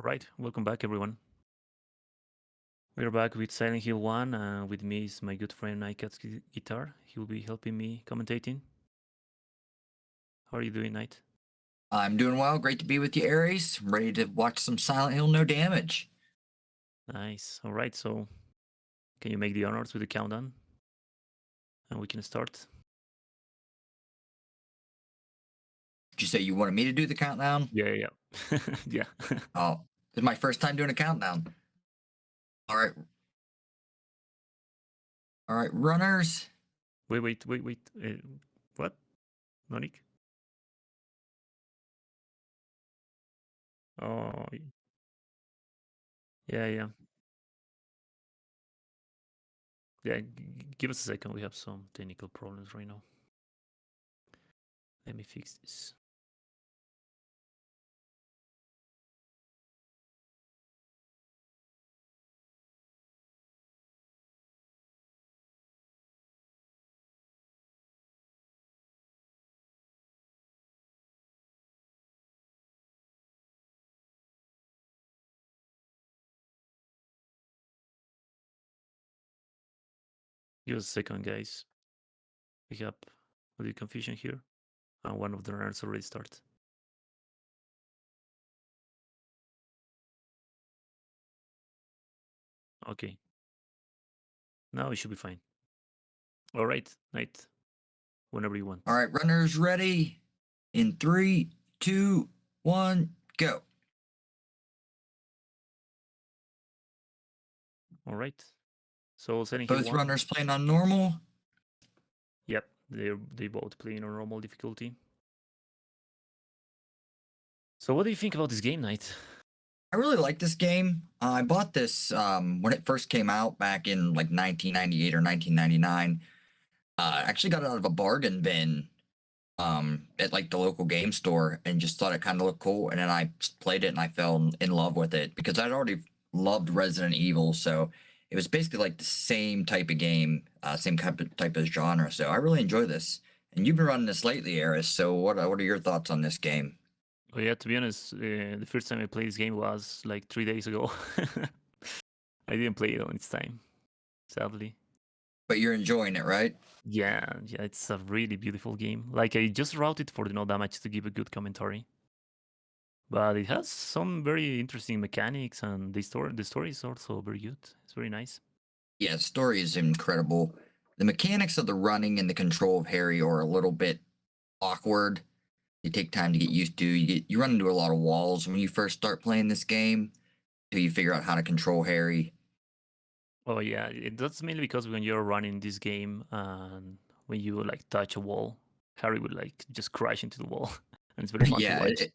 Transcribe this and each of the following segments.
All right, welcome back, everyone. We're back with Silent Hill 1, and with me is my good friend nitekastguitar. He will be helping me commentating. How are you doing, Night? I'm doing well. Great to be with you, Aries. I'm ready to watch some Silent Hill No Damage. Nice. All right, so can you make the honors with the countdown? And we can start. Did you say you wanted me to do the countdown? Yeah. Yeah. Oh, it's my first time doing a countdown. All right. All right, runners. Wait. What? Nonik? Oh, yeah. Yeah, give us a second. We have some technical problems right now. Let me fix this. Give us a second, guys. We have a little confusion here. And one of the runners already started. Okay. Now it should be fine. All right, Night. Whenever you want. All right, runners ready. In 3, 2, 1, go. All right. So Silent Hill Both 1. runners playing on normal. Yep, they both playing on normal difficulty. So what do you think about this game, Night? I really like this game. I bought this when it first came out back in like 1998 or 1999. Actually got it out of a bargain bin at like the local game store and just thought it kind of looked cool. And then I played it and I fell in love with it because I'd already loved Resident Evil. So it was basically like the same type of game, same type of genre. So I really enjoy this. And you've been running this lately, Eris. So what are your thoughts on this game? Oh yeah, to be honest, the first time I played this game was like 3 days ago. I didn't play it on its time, sadly. But you're enjoying it, right? Yeah, it's a really beautiful game. Like I just routed for the no damage to give a good commentary. But it has some very interesting mechanics, and the story is also very good. It's very nice. Yeah, the story is incredible. The mechanics of the running and the control of Harry are a little bit awkward. They take time to get used to. You run into a lot of walls when you first start playing this game until you figure out how to control Harry. Oh yeah, that's mainly because when you're running this game and when you like touch a wall, Harry would like just crash into the wall, and it's very fun to Yeah, watch. it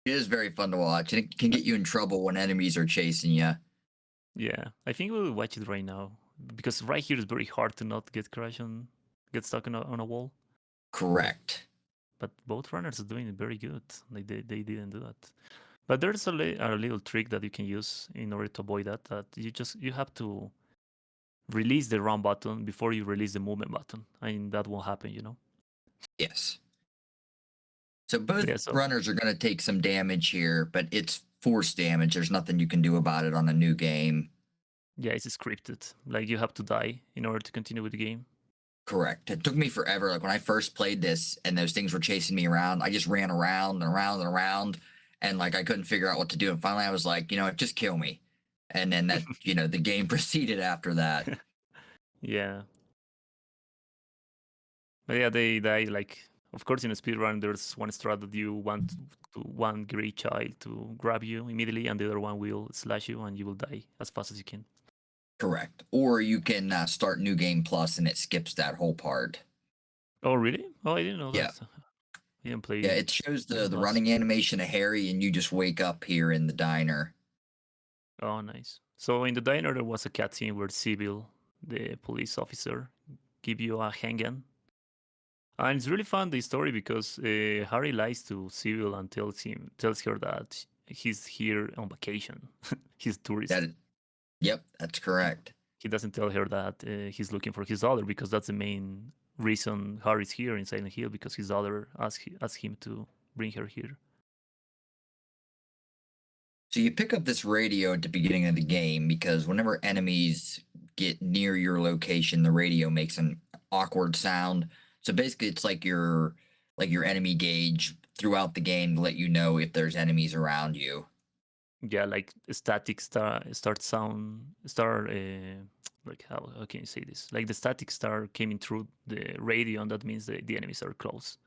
is very fun to watch, and it can get you in trouble when enemies are chasing you. Yeah, I think we'll watch it right now because right here is very hard to not get stuck on a wall. Correct. But both runners are doing it very good. Like they didn't do that. But there's a little trick that you can use in order to avoid that. That you have to release the run button before you release the movement button, and that won't happen. Yes. So both Yeah, so runners are going to take some damage here, but it's forced damage. There's nothing you can do about it on a new game. yeah, it's scripted. Like you have to die in order to continue with the game. Correct. It took me forever. Like when I first played this and those things were chasing me around, I just ran around and around and around, and like I couldn't figure out what to do. And finally I was like, just kill me. And then the game proceeded after that. Yeah, but yeah, they die. Like, of course, in a speedrun, there's one strat that you want one gray child to grab you immediately, and the other one will slash you, and you will die as fast as you can. Correct. Or you can start New Game Plus and it skips that whole part. Oh, really? Oh, I didn't know Yeah. that. I didn't play Yeah, it shows New Game the Plus. running animation of Harry and you just wake up here in the diner. Oh, nice. So in the diner, there was a cutscene where Sybil, the police officer, give you a handgun. And it's really fun the story because Harry lies to Sybil and tells her that he's here on vacation. He's a tourist. Yep, that's correct. He doesn't tell her that he's looking for his daughter because that's the main reason Harry's here in Silent Hill, because his daughter asked him to bring her here. So you pick up this radio at the beginning of the game because whenever enemies get near your location, the radio makes an awkward sound. So basically, it's like your enemy gauge throughout the game to let you know if there's enemies around you. Yeah, like static start sound start like how can you say this? Like the static star came in through the radio, and that means the enemies are close.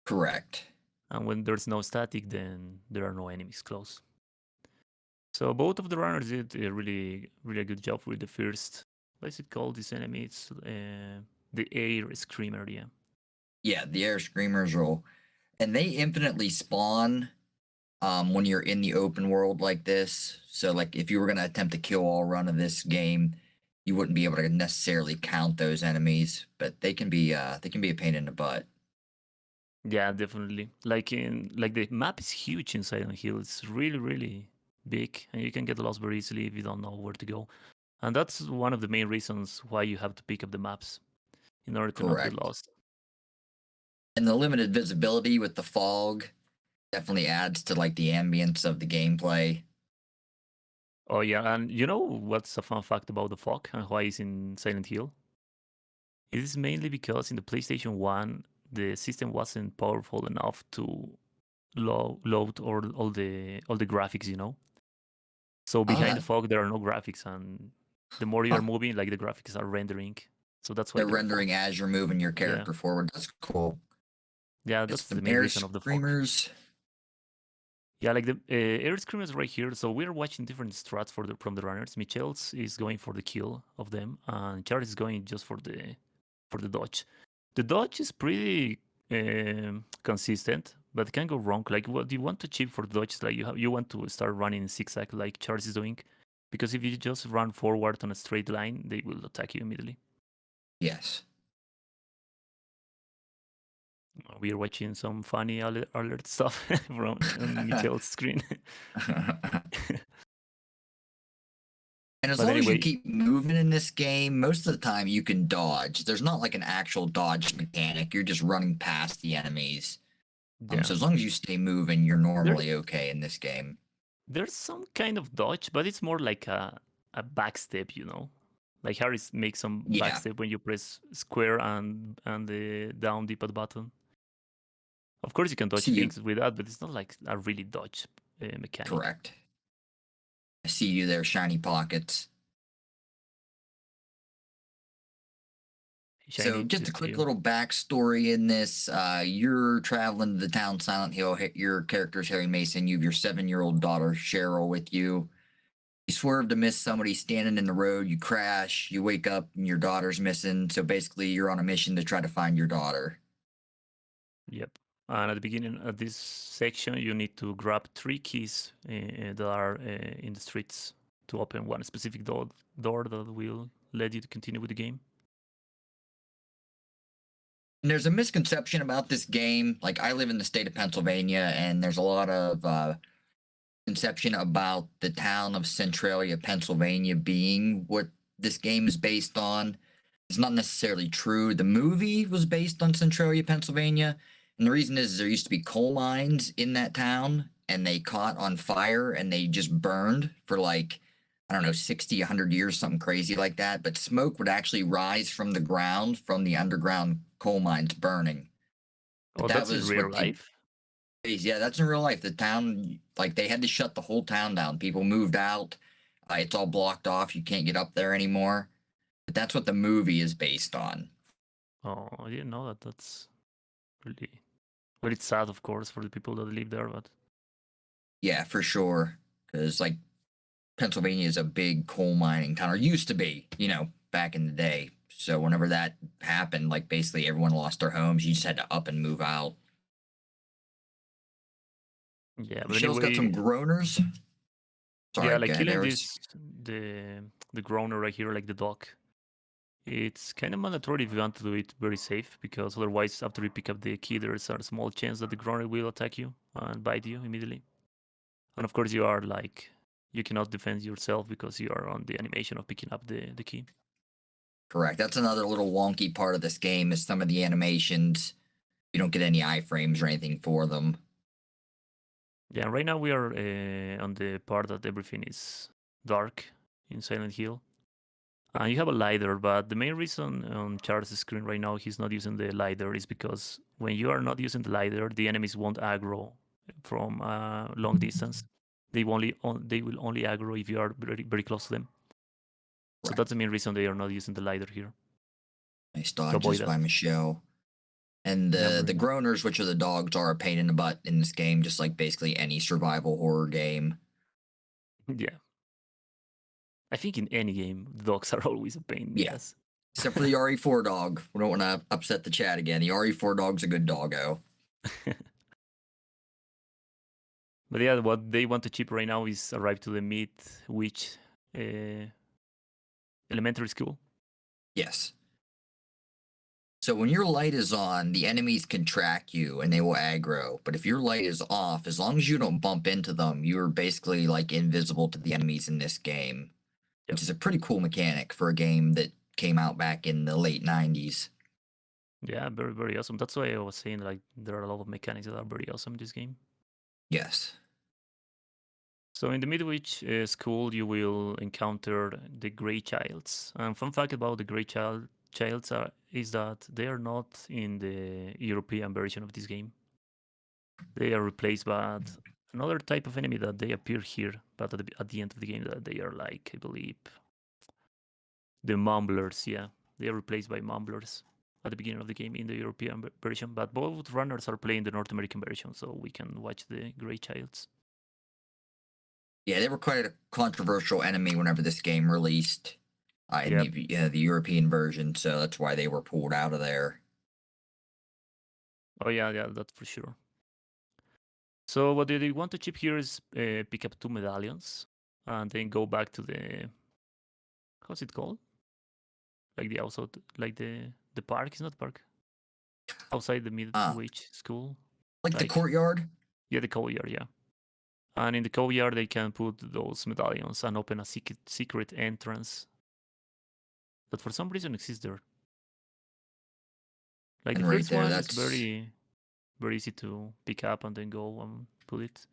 Correct. And when there's no static, then there are no enemies close. So both of the runners did a really good job with the first. What is it called? This enemy? It's the air screamer. Yeah. Yeah, the air screamers will, and they infinitely spawn when you're in the open world like this. So like if you were gonna attempt to kill all run of this game, you wouldn't be able to necessarily count those enemies, but they can be a pain in the butt. Yeah, definitely. Like the map is huge in Silent Hill. It's really big, and you can get lost very easily if you don't know where to go. And that's one of the main reasons why you have to pick up the maps in order to not get Correct. lost. And the limited visibility with the fog definitely adds to like the ambience of the gameplay. Oh yeah, and you know what's a fun fact about the fog and why it's in Silent Hill? It is mainly because in the PlayStation 1 the system wasn't powerful enough to load all the graphics, you know. So Oh, behind the that fog there are no graphics, and the more you are huh. moving, like the graphics are rendering. So that's why They're there are rendering fog. as you're moving your Yeah, character forward. That's cool. yeah, It's that's the some main air reason of the fog. screamers. Yeah, like the air scream is right here. So we're watching different strats from the runners. MiChElLsWe is going for the kill of them, and Charles is going just for the dodge. The dodge is pretty consistent, but it can go wrong. Like, what do you want to achieve for the dodge? Like, you want to start running in zigzag, like Charles is doing, because if you just run forward on a straight line, they will attack you immediately. Yes. We are watching some funny alert stuff from on MiChElLsWe's screen. And as But long as you anyway, keep moving in this game, most of the time you can dodge. There's not like an actual dodge mechanic. You're just running past the enemies. yeah, So as long as you stay moving, you're there normally okay in this game. there's some kind of dodge, but it's more like a backstep, you know. Like Harris makes some Yeah. backstep when you press square and the down D-pad button. Of course, you can dodge See you. things with that, but it's not like a really dodge mechanic. Correct. I see you there, shiny pockets. So Shiny, just a just quick here. little backstory in this. You're traveling to the town Silent Hill. Your character's Harry Mason. You have your 7-year-old daughter, Cheryl, with you. You swerve to miss somebody standing in the road. You crash. You wake up and your daughter's missing. So basically, you're on a mission to try to find your daughter. Yep. And at the beginning of this section, you need to grab 3 keys that are in the streets to open one specific door that will let you to continue with the game. And there's a misconception about this game. Like, I live in the state of Pennsylvania, and there's a lot of conception about the town of Centralia, Pennsylvania being what this game is based on. It's not necessarily true. The movie was based on Centralia, Pennsylvania. And the reason is there used to be coal mines in that town and they caught on fire and they just burned for like, I don't know, 60, 100 years, something crazy like that. But smoke would actually rise from the ground from the underground coal mines burning. But Oh, that that's in was real what they, life? yeah, that's in real life. The town, like, they had to shut the whole town down. People moved out. It's all blocked off. You can't get up there anymore. But that's what the movie is based on. Oh, I didn't know that. That's really, well, it's sad, of course, for the people that live there, but Yeah, for sure. Because, like, Pennsylvania is a big coal mining town, or used to be, back in the day. So whenever that happened, like, basically everyone lost their homes. You just had to up and move out. yeah. But Michelle's got some anyway, groaners. yeah, Sorry, like guy. killing There was. the groaner right here, like the dog. It's kind of mandatory if you want to do it very safe, because otherwise, after you pick up the key, there's a small chance that the groaner will attack you and bite you immediately. And of course, you cannot defend yourself because you are on the animation of picking up the key. Correct. That's another little wonky part of this game is some of the animations. You don't get any iframes or anything for them. Yeah, right now we are on the part that everything is dark in Silent Hill. You have a lidar, but the main reason on Charles' screen right now he's not using the lidar is because when you are not using the lidar, the enemies won't aggro from long distance. They will only aggro if you are very close to them. So that's Correct. the main reason they are not using the lidar here Nice to avoid dodges that. by MiChElLsWe. And Yeah, the very nice. groaners, which are the dogs, are a pain in the butt in this game, just like basically any survival horror game. Yeah, I think in any game, the dogs are always a pain in the Yeah. ass. Except for the RE4 dog. We don't want to upset the chat again. The RE4 dog's a good doggo. But yeah, what they want to chip right now is arrive to the mid witch uh, elementary school. Yes. So when your light is on, the enemies can track you and they will aggro. But if your light is off, as long as you don't bump into them, you're basically like invisible to the enemies in this game, Yep. which is a pretty cool mechanic for a game that came out back in the late 90s. Yeah, very, very awesome. That's why I was saying like there are a lot of mechanics that are very awesome in this game. Yes. So in the Midwich school, you will encounter the Grey Childs. And fun fact about the Childs is that they are not in the European version of this game. They are replaced by another type of enemy that they appear here, but at the end of the game, that they are like, I believe, the Mumblers. Yeah, they are replaced by Mumblers at the beginning of the game in the European version. But both runners are playing the North American version, so we can watch the Grey Childs. Yeah, they were quite a controversial enemy whenever this game released in Yep. the European version, so that's why they were pulled out of there. Oh yeah, yeah, that's for sure. So what they want to chip here is pick up 2 medallions and then go back to the how's it called? Like the outside, like the park is not park outside the Uh, Midwich school. like the Like courtyard. yeah, the courtyard, yeah. And in the courtyard they can put those medallions and open a secret entrance that for some reason exists there. Like the And right first there, one is that's very easy to pick up and then go and put it.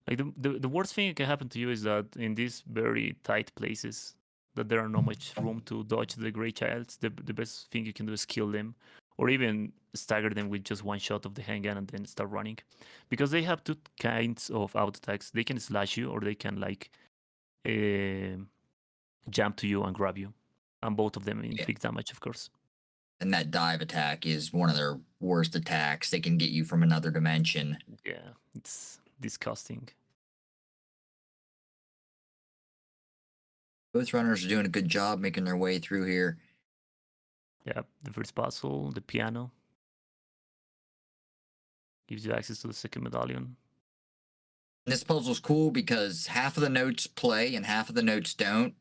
Like the worst thing that can happen to you is that in these very tight places that there are not much room to dodge the Grey Childs, the best thing you can do is kill them or even stagger them with just one shot of the handgun and then start running. Because they have two kinds of auto attacks. They can slash you or they can like uh, jump to you and grab you. And both of them yeah. inflict damage, of course. And that dive attack is one of their worst attacks. They can get you from another dimension. Yeah, it's disgusting. Both runners are doing a good job making their way through here. Yeah, the first puzzle, the piano, gives you access to the second medallion. And this puzzle's cool because half of the notes play and half of the notes don't.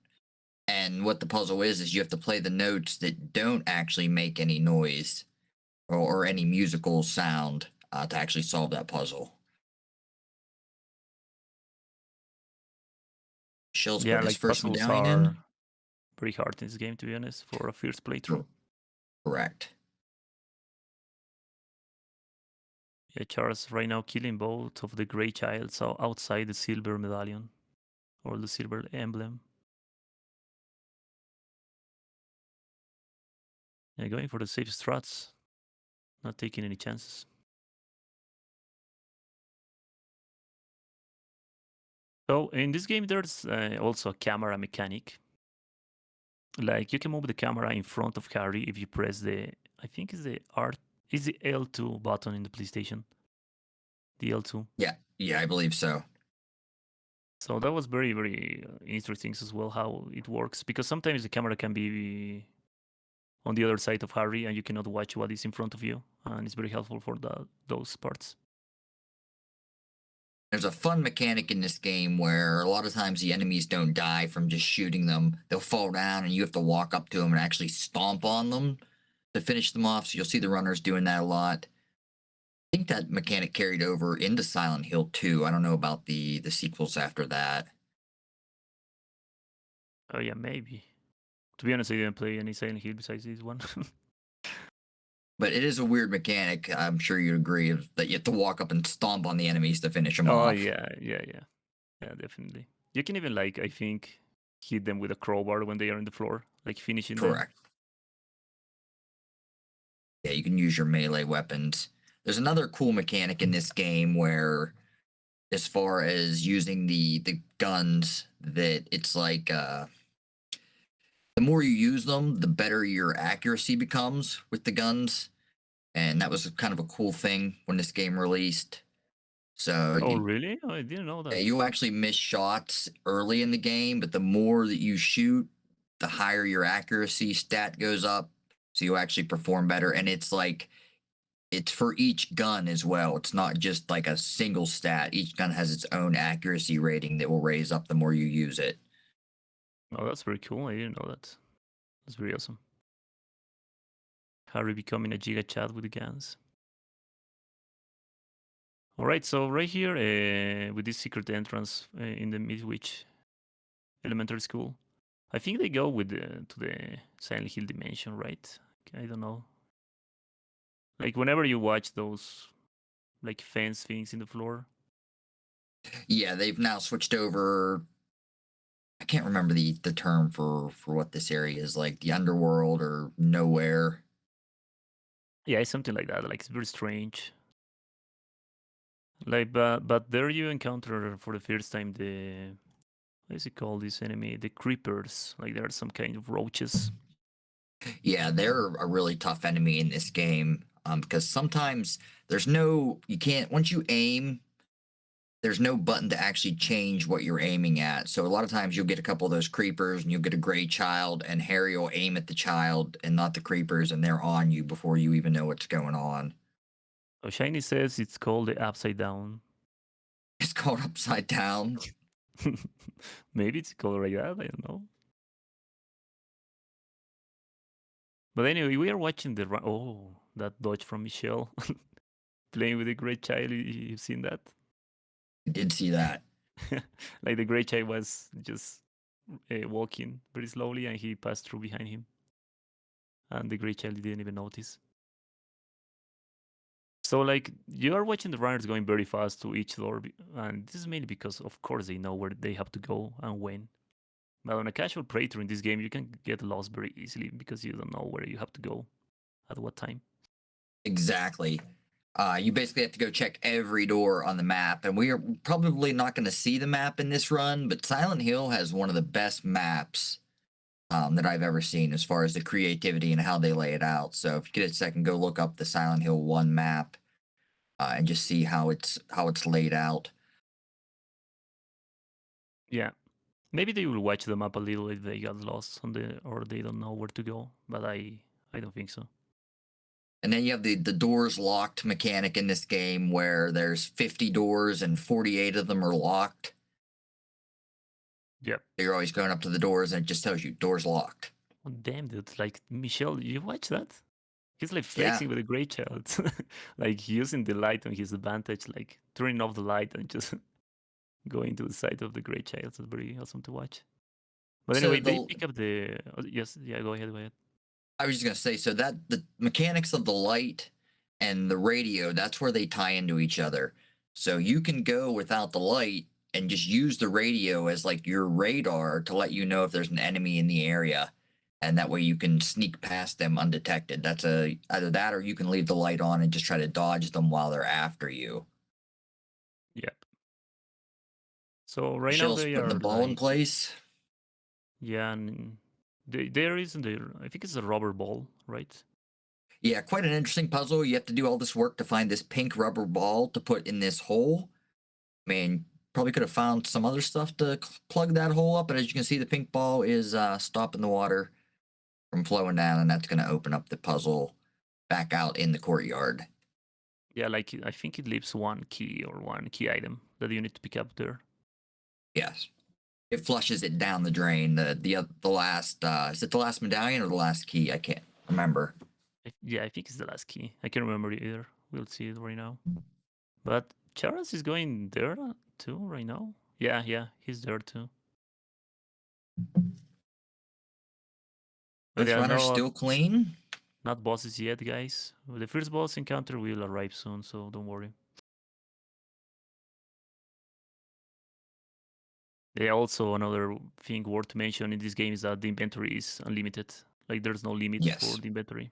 And what the puzzle is you have to play the notes that don't actually make any noise or any musical sound to actually solve that puzzle. Shell's Yeah, putting his like first puzzles medallion in. are pretty hard in this game, to be honest, for a first playthrough. Correct. Yeah, Charles right now killing both of the Grey Childs outside the silver medallion or the silver emblem. Yeah, going for the safe strats, not taking any chances. So in this game, there's also a camera mechanic. Like you can move the camera in front of Harry if you press I think it's is the L2 button in the PlayStation. The L2. Yeah, I believe so. So that was very, very interesting as well how it works because sometimes the camera can be on the other side of Harry and you cannot watch what is in front of you, and it's very helpful for those parts. There's a fun mechanic in this game where a lot of times the enemies don't die from just shooting them. They'll fall down and you have to walk up to them and actually stomp on them to finish them off. So you'll see the runners doing that a lot. I think that mechanic carried over into Silent Hill 2. I don't know about the sequels after that. Oh yeah, maybe. To be honest, I didn't play any Silent Hill besides this one. But it is a weird mechanic. I'm sure you'd agree that you have to walk up and stomp on the enemies to finish them Oh off. yeah, definitely. You can even like I think hit them with a crowbar when they are on the floor, like finishing them. Correct. Yeah, you can use your melee weapons. There's another cool mechanic in this game where, as far as using the guns, that it's like the more you use them, the better your accuracy becomes with the guns, and that was kind of a cool thing when this game released. So Oh really? Oh, I didn't know that. you'll actually miss shots early in the game, but the more that you shoot, the higher your accuracy stat goes up. So you'll actually perform better, and it's like it's for each gun as well. It's not just like a single stat. Each gun has its own accuracy rating that will raise up the more you use it. Oh, that's very cool. I didn't know that. That's very awesome. Harry becoming a giga chat with the guns. All right, so right here with this secret entrance in the Midwich Elementary School, I think they go with to the Silent Hill dimension, right? I don't know. Like whenever you watch those like fence things in the floor. Yeah, they've now switched over. I can't remember the term for what this area is, like the underworld or nowhere. Yeah, it's something like that. Like it's very strange. Like, but there you encounter for the first time the what is it called? This enemy, the creepers. Like there are some kind of roaches. Yeah, they're a really tough enemy in this game, because sometimes you can't, once you aim, there's no button to actually change what you're aiming at. So a lot of times you'll get a couple of those creepers and you'll get a gray child, and Harry will aim at the child and not the creepers, and they're on you before you even know what's going on. Oh, Shiny says it's called the upside down. It's called Upside Down. Maybe it's called like that. I don't know. But anyway, we are watching the oh, that dodge from Michelle playing with a great child. You've seen that? I did see that. Like the great child was just walking very slowly, and he passed through behind him, and the great child didn't even notice. So like you are watching the runners going very fast to each door, and this is mainly because of course they know where they have to go and when. But on a casual playthrough in this game, you can get lost very easily because you don't know where you have to go at what time. Exactly. You basically have to go check every door on the map, and we are probably not going to see the map in this run, but Silent Hill has one of the best maps that I've ever seen as far as the creativity and how they lay it out. So if you get a second, go look up the Silent Hill 1 map and just see how it's laid out. Yeah, maybe they will watch the map a little if they got lost on the or they don't know where to go. But I don't think so. And then you have the doors locked mechanic in this game where there's 50 doors and 48 of them are locked. Yep. You're always going up to the doors and it just tells you doors locked. Oh, damn, dude! Like Michelle, you watch that? He's like Yeah. flexing with a great child, like using the light on his advantage, like turning off the light and just going to the side of the great child. It's very awesome to watch. But So anyway, they the pick up the yes, yeah. Go ahead, go ahead. I was just gonna say, so that the mechanics of the light and the radio, that's where they tie into each other. So you can go without the light and just use the radio as like your radar to let you know if there's an enemy in the area. And that way you can sneak past them undetected. That's either that or you can leave the light on and just try to dodge them while they're after you. Yep. So right now Michelle's they putting the are ball in like place. yeah, and there is there. I think it's a rubber ball, right? Yeah, quite an interesting puzzle. You have to do all this work to find this pink rubber ball to put in this hole. I mean, probably could have found some other stuff to plug that hole up, but as you can see, the pink ball is stopping the water from flowing down, and that's going to open up the puzzle back out in the courtyard. Yeah, like I think it leaves one key or one key item that you need to pick up there. Yes, it flushes it down the drain. The last is it the last medallion or the last key? I can't remember. Yeah, I think it's the last key. I can't remember either. We'll see it right now. But Charas is going there too right now. Yeah, he's there too. But Both yeah, runners no, still clean. not bosses yet, guys. The first boss encounter will arrive soon, so don't worry. Yeah, also another thing worth mentioning in this game is that the inventory is unlimited. Like there's no limit for Yes. the inventory.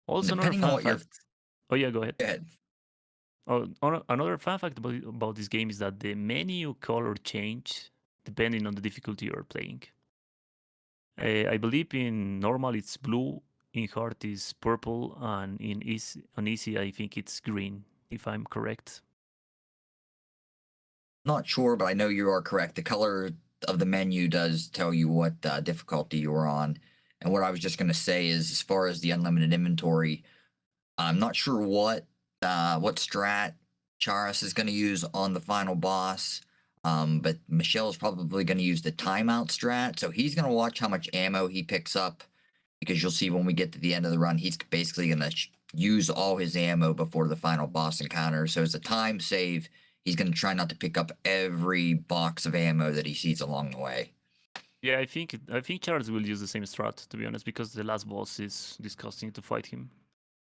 Also, another Depending on fun what you're. fact. Oh yeah, go ahead. Go ahead. Oh, another fun fact about this game is that the menu color change depending on the difficulty you're playing. I believe in normal it's blue, in hard is purple, and in easy I think it's green, if I'm correct. Not sure, but I know you are correct. The color of the menu does tell you what difficulty you're on. And what I was just going to say is, as far as the unlimited inventory, I'm not sure what strat Charas is going to use on the final boss. But Michelle is probably going to use the timeout strat. So he's going to watch how much ammo he picks up, because you'll see when we get to the end of the run, he's basically going to use all his ammo before the final boss encounter. So as a time save, he's going to try not to pick up every box of ammo that he sees along the way. Yeah, I think Charles will use the same strat, to be honest, because the last boss is disgusting to fight him.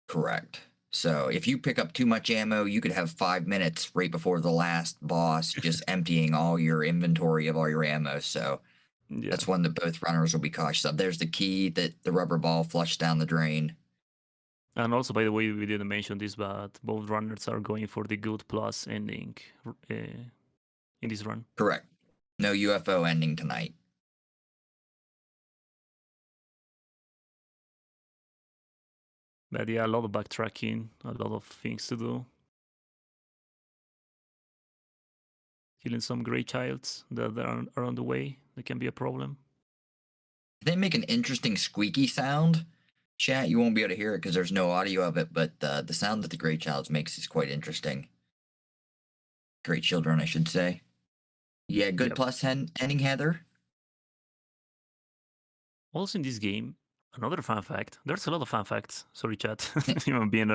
Correct. So if you pick up too much ammo, you could have 5 minutes right before the last boss just emptying all your inventory of all your ammo. So Yeah. that's one that both runners will be cautious of. There's the key that the rubber ball flushed down the drain. And also, by the way, we didn't mention this, but both runners are going for the good plus ending in this run. Correct. No UFO ending tonight. But yeah, a lot of backtracking, a lot of things to do. Killing some gray childs that are on the way. That can be a problem. They make an interesting squeaky sound. Chat, you won't be able to hear it because there's no audio of it, but the sound that the Grey Childs makes is quite interesting. Great children, I should say. Yeah, good Yep. plus ending, Heather. Also in this game, another fun fact. There's a lot of fun facts. Sorry, chat. I'm being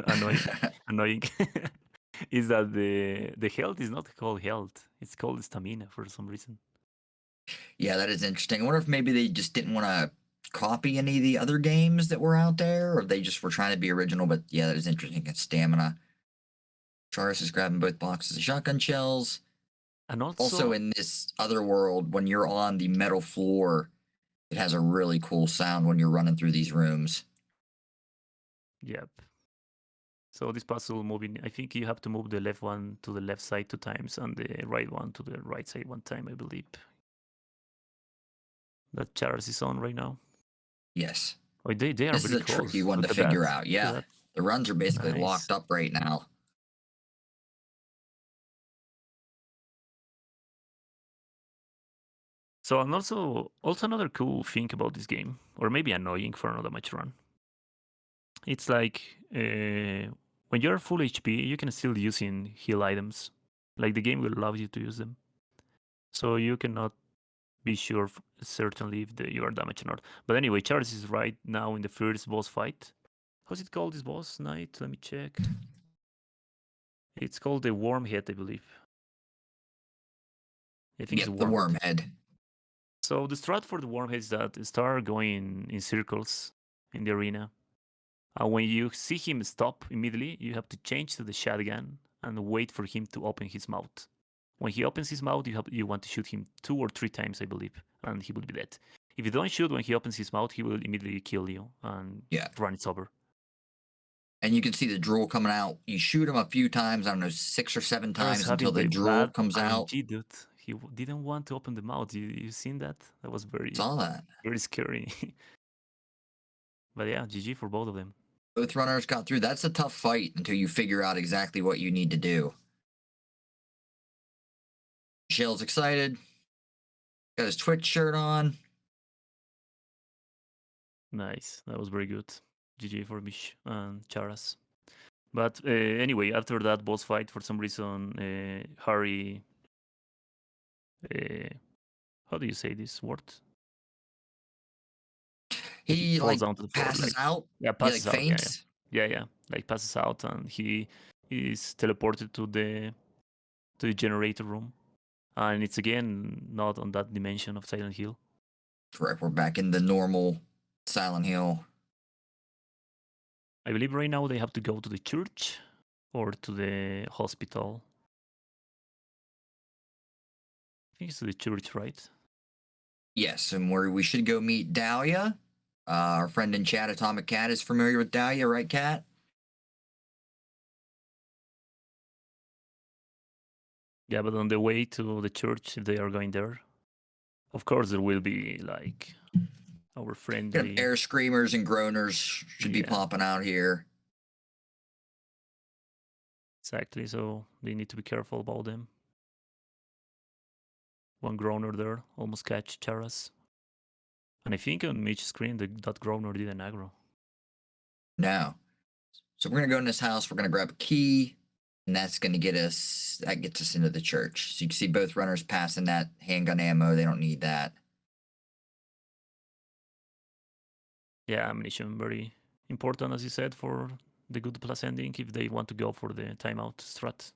annoying. Is that the health is not called health. It's called stamina for some reason. Yeah, that is interesting. I wonder if maybe they just didn't want to copy any of the other games that were out there, or they just were trying to be original. But yeah, that is interesting. It's stamina. Charis is grabbing both boxes of shotgun shells. And Also, in this other world, when you're on the metal floor, it has a really cool sound when you're running through these rooms. Yep. So this puzzle moving, I think you have to move the left one to the left side 2 times and the right one to the right side 1 time, I believe. That Charas is on right now. Yes. Oh, they are This is very a close. tricky one Look to at figure that. out. Yeah. The runs are basically Nice. locked up right now. So, and also another cool thing about this game, or maybe annoying for another match run, it's like when you're full HP, you can still using heal items. Like the game will allow you to use them, so you cannot be sure certainly if you are damaged or not. But anyway, Charles is right now in the first boss fight. How's it called, this boss knight? Let me check. It's called the Wormhead, I believe. I think it's Yep, the Wormhead. So the strat for the Wormhead is that start going in circles in the arena. And when you see him stop immediately, you have to change to the shotgun and wait for him to open his mouth. When he opens his mouth, you want to shoot him 2 or 3 times, I believe, and he will be dead. If you don't shoot when he opens his mouth, he will immediately kill you and run it over. And you can see the drool coming out. You shoot him a few times, I don't know, 6 or 7 times until the drool comes out. Dude. He didn't want to open the mouth. You seen that? That was very scary. But yeah, GG for both of them. Both runners got through. That's a tough fight until you figure out exactly what you need to do. Michelle's excited. Got his Twitch shirt on. Nice. That was very good. GG for Mish and Charas. But anyway, after that boss fight, for some reason, Harry... how do you say this word? He falls like down to the floor. passes out. Yeah, passes he, like, out. faints. Yeah. Like passes out, and he is teleported to the generator room, and it's again not on that dimension of Silent Hill. Correct. We're back in the normal Silent Hill. I believe right now they have to go to the church or to the hospital. I think it's to the church, right? Yes, and where we should go meet Dahlia. Our friend in chat, Atomic Cat, is familiar with Dahlia, right, Cat? Yeah, but on the way to the church, if they are going there, of course there will be like our Kind of friendly. air screamers and groaners should be Yeah, popping out here. exactly. So they need to be careful about them. One groaner there almost catch Charas. And I think on each screen that groaner didn't aggro. No. So we're gonna go in this house. We're gonna grab a key, and that's gonna get us. That gets us into the church. So you can see both runners passing that handgun ammo. They don't need that. Yeah, ammunition very important, as you said, for the good plus ending if they want to go for the timeout strat.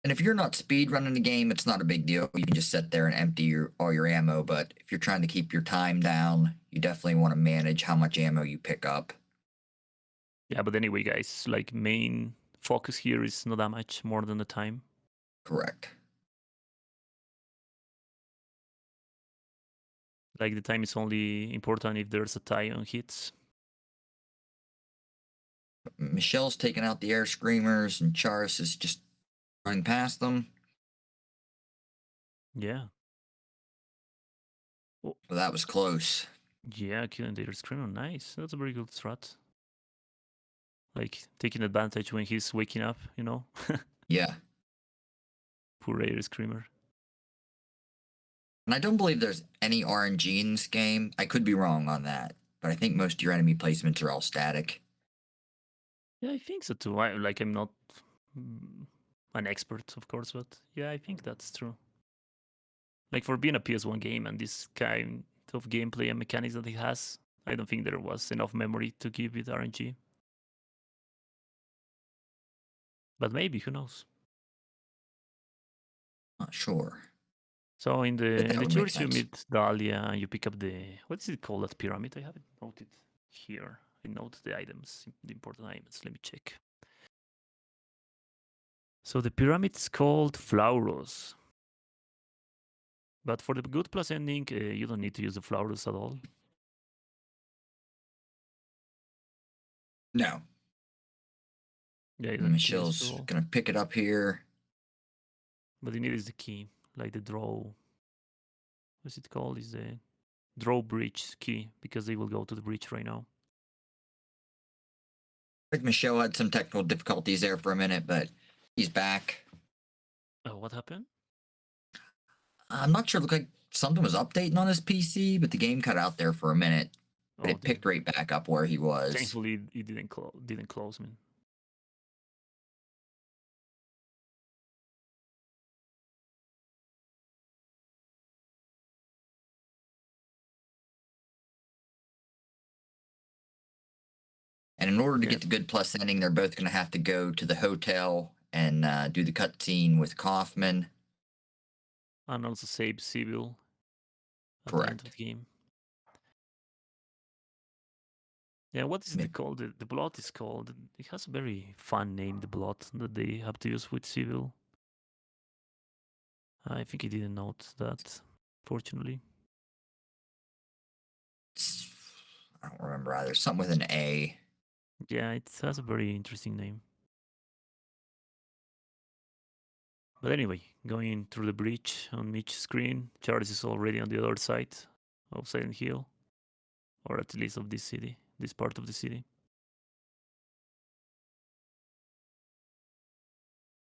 And if you're not speed running the game, it's not a big deal. You can just sit there and empty all your ammo. But if you're trying to keep your time down, you definitely want to manage how much ammo you pick up. Yeah, but anyway, guys, like main focus here is not that much more than the time. Correct. Like the time is only important if there's a tie on hits. Michelle's taking out the air screamers, and Charis is just running past them. Yeah. Oh, Well, that was close. yeah, killing the air screamer, nice. That's a very good strat. Like taking advantage when he's waking up, you know? Yeah. Poor air screamer. And I don't believe there's any RNG in this game. I could be wrong on that, but I think most of your enemy placements are all static. Yeah, I think so too. I'm not an expert, of course, but yeah, I think that's true. Like for being a PS1 game and this kind of gameplay and mechanics that it has, I don't think there was enough memory to give it RNG. But maybe, who knows? Not sure. So in But the that would make church you sense. meet Dahlia and you pick up the what is it called, that pyramid? I have it noted here. I note the items, the important items. Let me check. So the pyramid is called Flauros. But for the good plus ending, you don't need to use the Flauros at all. No. Yeah, you don't need to use it at Michelle's all. going to pick it up here. But you need is the key, like the draw. What's it called? Is the draw bridge key, because they will go to the bridge right now. I think Michelle had some technical difficulties there for a minute, but he's back. Oh, what happened? I'm not sure. It looked like something was updating on his PC, but the game cut out there for a minute. But Oh, it picked right back up where he was. thankfully it didn't close, man. And in order to Yeah. get the good plus ending, they're both going to have to go to the hotel and do the cutscene with Kaufman. And also save Civil at the end of Correct. the game. Yeah, what is it called? The blot is called. It has a very fun name, the blot that they have to use with Civil. I think I didn't note that, fortunately. I don't remember either. Something with an A. Yeah, it has a very interesting name. But anyway, going through the bridge on each screen, Charles is already on the other side of Silent Hill, or at least of this city, this part of the city.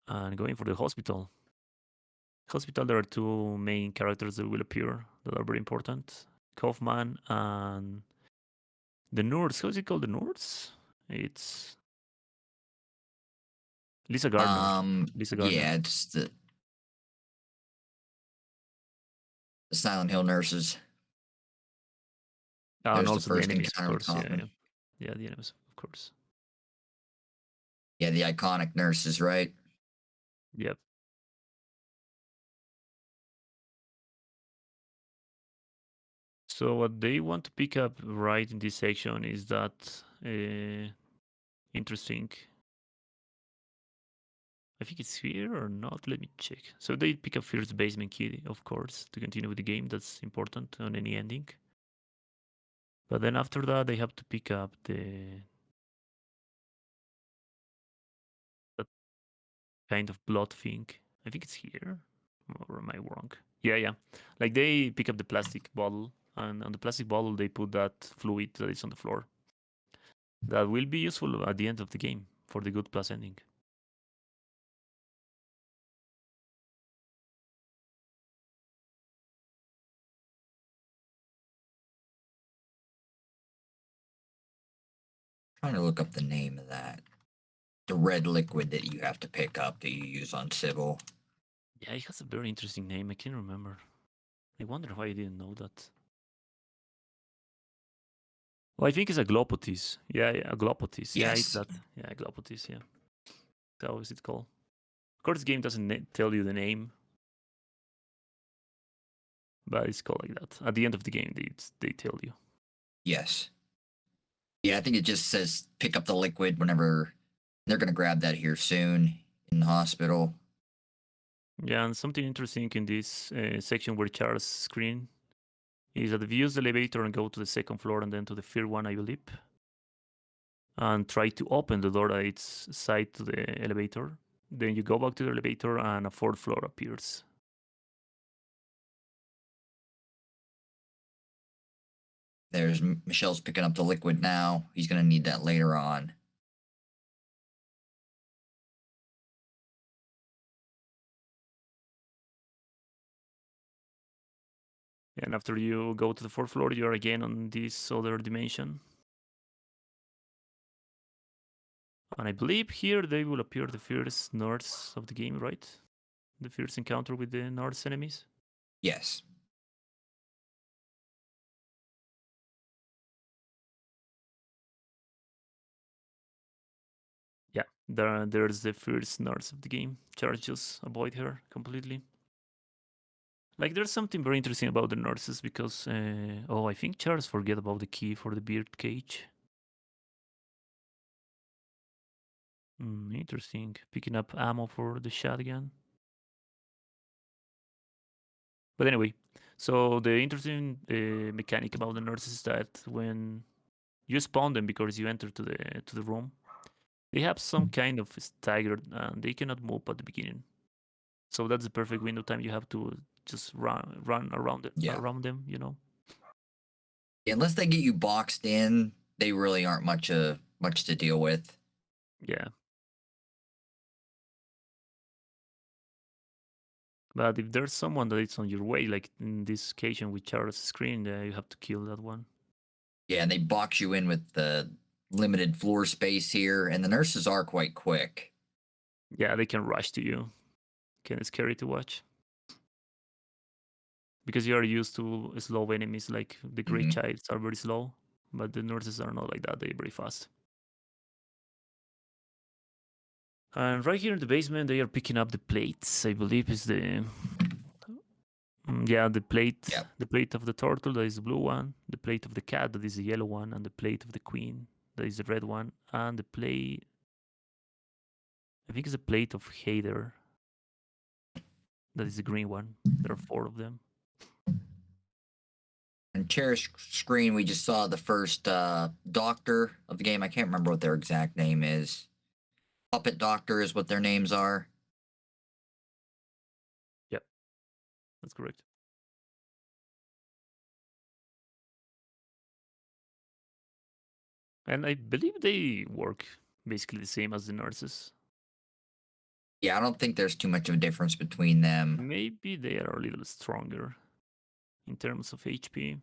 And going for the hospital. Hospital, there are two main characters that will appear that are very important. Kaufman and the nurse. How is it called? The nurse? It's Lisa Gardner. Lisa Gardner. Yeah, it's the Silent Hill nurses. And There's the also the first enemies, of encounter with course. Yeah, Kaufman. yeah. Yeah, the enemies, of course. Yeah, the iconic nurses, right? So what they want to pick up right in this section is that interesting. I think it's here or not. Let me check. So they pick up first basement key, of course, to continue with the game. That's important on any ending. But then after that, they have to pick up the that kind of blood thing. I think it's here, or am I wrong? Yeah, yeah. Like they pick up the plastic bottle, and on the plastic bottle they put that fluid that is on the floor. That will be useful at the end of the game for the good plus ending. Trying to look up the name of that. The red liquid that you have to pick up that you use on Sybil. Yeah, it has a very interesting name. I can't remember. I wonder why I didn't know that. Well, I think it's a glopotis. Yeah, yeah, a glopotis. Yeah, it's Yes. that. Yeah, glopotis. Yeah, how is it called? Of course, the game doesn't tell you the name, but it's called like that. At the end of the game, they tell you. Yes. Yeah, I think it just says pick up the liquid whenever they're going to grab that here soon in the hospital. Yeah, and something interesting in this section where Charles' screen is that if you use the elevator and go to the second floor and then to the third one, I believe, and try to open the door that it's side to the elevator, then you go back to the elevator and a fourth floor appears. There's Michelle's picking up the liquid now. He's going to need that later on. And after you go to the fourth floor, you're again on this other dimension. And I believe here they will appear the first Nords of the game, right? The first encounter with the Nords enemies. Yes. Yeah, there's the first Nords of the game. Charge just avoid her completely. Like there's something very interesting about the nurses because I think Charles forget about the key for the beard cage. Interesting. Picking up ammo for the shotgun. But anyway, so the interesting mechanic about the nurses is that when you spawn them because you enter to the room, they have some kind of staggered and they cannot move at the beginning. So that's the perfect window time. You have to just run Yeah. around them, you know. Unless they get you boxed in, they really aren't much to deal with. Yeah. But if there's someone that is on your way, like in this occasion with Charles' screen, you have to kill that one. Yeah, and they box you in with the limited floor space here, and the nurses are quite quick. Yeah, they can rush to you. Kind of scary to watch. Because you are used to slow enemies, like the great childs are very slow, but the nurses are not like that, they're very fast. And right here in the basement, they are picking up the plates. I believe is the yeah, the plate. Yep. The plate of the turtle, that is the blue one. The plate of the cat, that is the yellow one, and the plate of the queen, that is the red one. And the plate, I think, is a plate of Hader, that is the green one. There are 4 of them. And Cherish screen, we just saw the first doctor of the game. I can't remember what their exact name is. Puppet Doctor is what their names are. Yep, that's correct. And I believe they work basically the same as the nurses. Yeah, I don't think there's too much of a difference between them. Maybe they are a little stronger in terms of HP.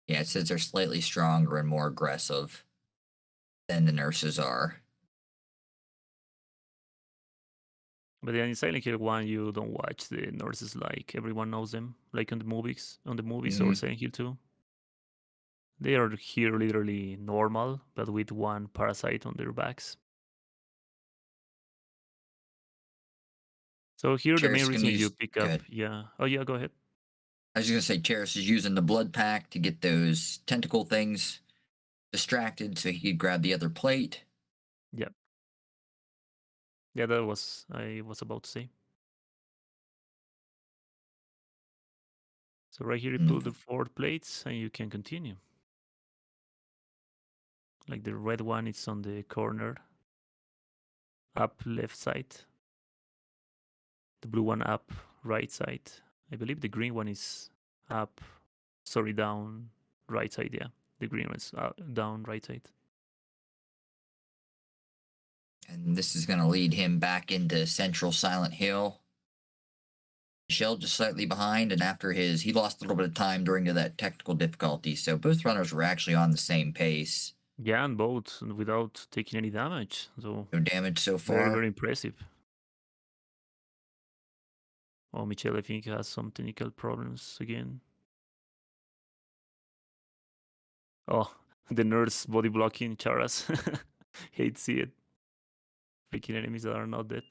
Yeah, it says they're slightly stronger and more aggressive than the nurses are. But then in Silent Hill 1, you don't watch the nurses like everyone knows them, like on the movies, or Silent Hill 2. They are here literally normal, but with one parasite on their backs. So here the main Cherish can reason you use pick up, good. yeah. Oh yeah, go ahead. I was gonna say Charis is using the blood pack to get those tentacle things distracted so he could grab the other plate. Yep. Yeah, that was I was about to say. So right here you pull the Mm, 4 plates and you can continue. Like the red one is on the corner, up left side. The blue one up right side. I believe the green one is up, sorry, down right side. Yeah, the green one is down right side. and this is gonna lead him back into Central Silent Hill. Michelle just slightly behind, and after he lost a little bit of time during that technical difficulty, so both runners were actually on the same pace. Yeah, and both without taking any damage. So No damage so very, far. very impressive. Oh, Michelle, I think, has some technical problems again. Oh, the nurse body blocking Charas. Hate to see it. Freaking enemies that are not dead.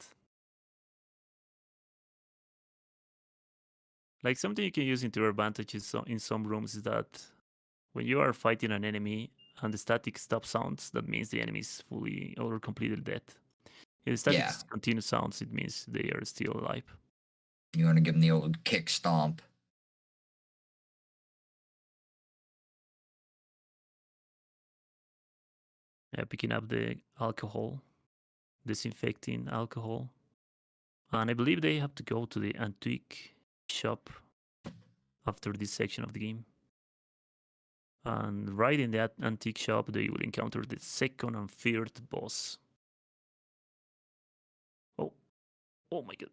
Like something you can use into your advantage in some rooms is that when you are fighting an enemy and the static stop sounds, that means the enemy is fully or completely dead. If the static Yeah, continue sounds, it means they are still alive. you want to give him the old kick stomp. Picking up the alcohol, disinfecting alcohol. And I believe they have to go to the antique shop after this section of the game. And right in that antique shop, they will encounter the second and third boss. Oh, oh my god.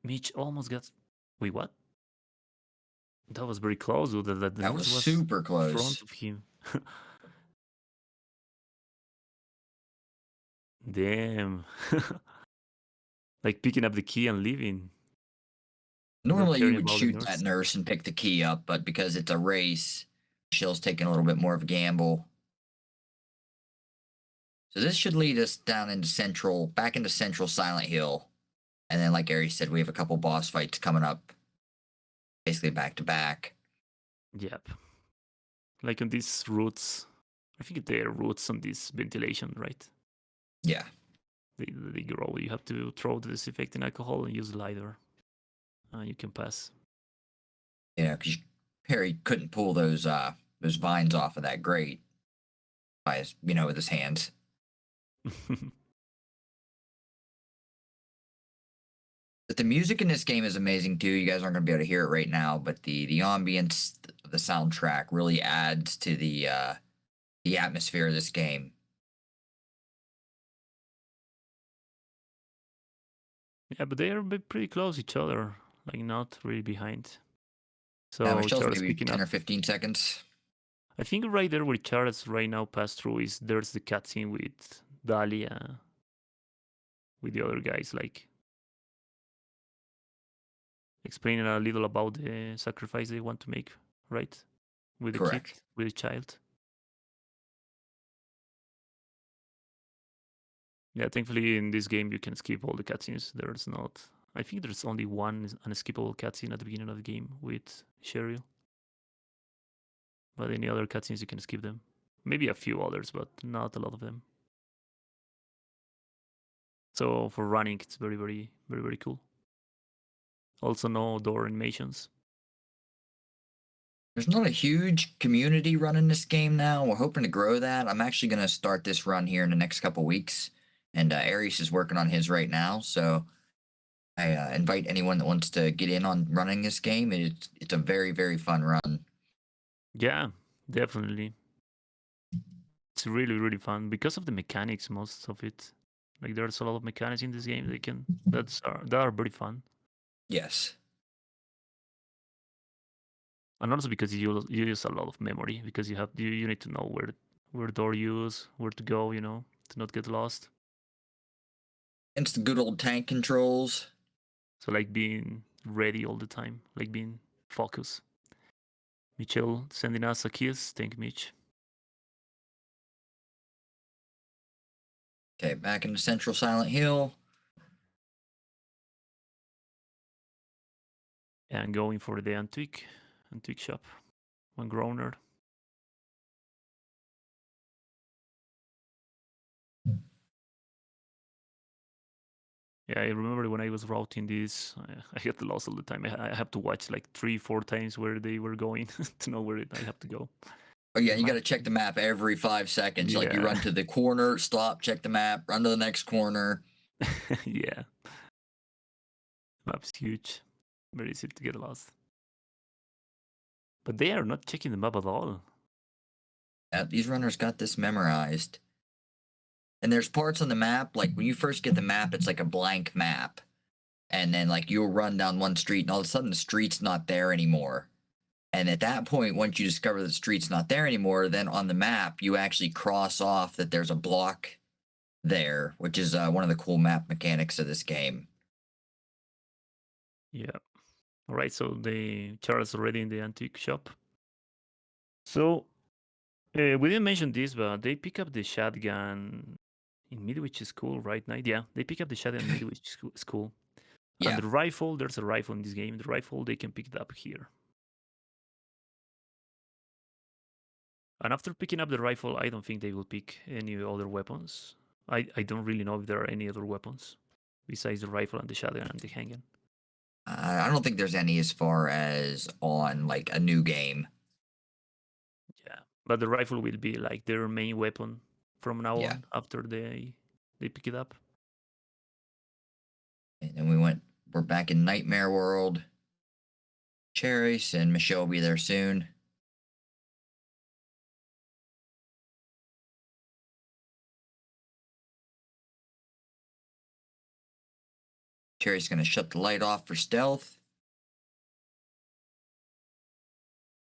Mitch almost got. Wait, what? That was very close, though, that the That was nurse was super in front close. of him. Damn. Like picking up the key and leaving, not Normally you caring would about the shoot that nurse. nurse and pick the key up, but because it's a race, Michelle's taking a little bit more of a gamble. So this should lead us down into back into Central Silent Hill. And then, like Ari said, we have a couple boss fights coming up, basically back to back. Yep. Like on these routes, I think there are routes on this ventilation, right? Yeah. They grow. You have to throw the disinfecting alcohol and use the lighter. And you can pass. Yeah, because Harry couldn't pull those vines off of that grate by his, with his hands. But the music in this game is amazing too. You guys aren't going to be able to hear it right now, but the ambience, the soundtrack really adds to the atmosphere of this game. Yeah, but they are pretty close each other, like not really behind. So Michelle's Charles maybe picking 10 up. or 15 seconds. I think right there where Charles right now passed through is there's the cutscene with Dahlia, with the other guys, like explaining a little about the sacrifice they want to make, right? With the kid, Correct. with the child. Yeah, thankfully in this game you can skip all the cutscenes. There's not. I think there's only one unskippable cutscene at the beginning of the game with Cheryl. But any other cutscenes you can skip them. Maybe a few others, but not a lot of them. So for running, it's very, very, very, very cool. Also, no door animations. There's not a huge community running this game now. We're hoping to grow that. I'm actually going to start this run here in the next couple weeks. And Aries is working on his right now. So I invite anyone that wants to get in on running this game. It's a very, very fun run. Yeah, definitely. It's really, really fun because of the mechanics. Most of it, like there's a lot of mechanics in this game. That are very fun, Yes. and also because you use a lot of memory because you need to know where door use, where to go, to not get lost. It's the good old tank controls. So like being ready all the time, like being focused. Michelle sending us a kiss. Thank you, Mitch. Okay, back into Central Silent Hill. And going for the antique. antique shop. One groaner. Yeah, I remember when I was routing this, I get lost all the time. I have to watch like 3-4 times where they were going to know where I have to go. Oh yeah, The you got map. to check the map every 5 seconds. Like you Yeah. run to the corner, stop, check the map, run to the next corner. Yeah. Map's huge. Very easy to get lost. But they are not checking the map at all. Yeah, these runners got this memorized. And there's parts on the map, like when you first get the map, it's like a blank map. And then like you'll run down one street and all of a sudden the street's not there anymore. And at that point, once you discover the street's not there anymore, then on the map, you actually cross off that there's a block there, which is one of the cool map mechanics of this game. Yeah. All right. So Charles already in the antique shop. So we didn't mention this, but they pick up the shotgun in Midwich School, right? Night. Yeah, they pick up the shotgun in Midwich School. And Yeah. the rifle, there's a rifle in this game. The rifle, they can pick it up here. And after picking up the rifle, I don't think they will pick any other weapons. I don't really know if there are any other weapons besides the rifle and the shotgun and the handgun. I don't think there's any as far as on like a new game. Yeah, but the rifle will be like their main weapon from now Yeah. on after they pick it up. And then we're back in Nightmare World. Cherish and Michelle will be there soon. Cherry's going to shut the light off for stealth.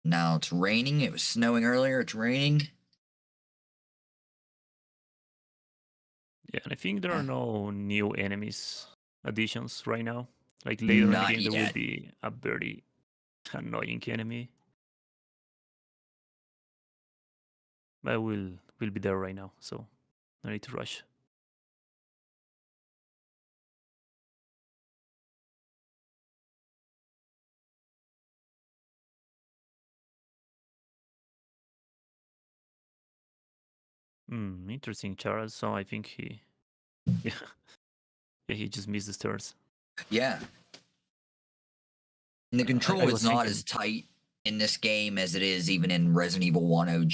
Now it's raining. It was snowing earlier. It's raining. Yeah, and I think there are no new enemies additions right now. Like later in the Not game, there will yet. be a very annoying enemy. But we'll be there right now, so no need to rush. Interesting, Charles. So I think he, yeah, yeah, he just missed the stairs. Yeah. And the control I is was not thinking, as tight in this game as it is even in Resident Evil 1 OG.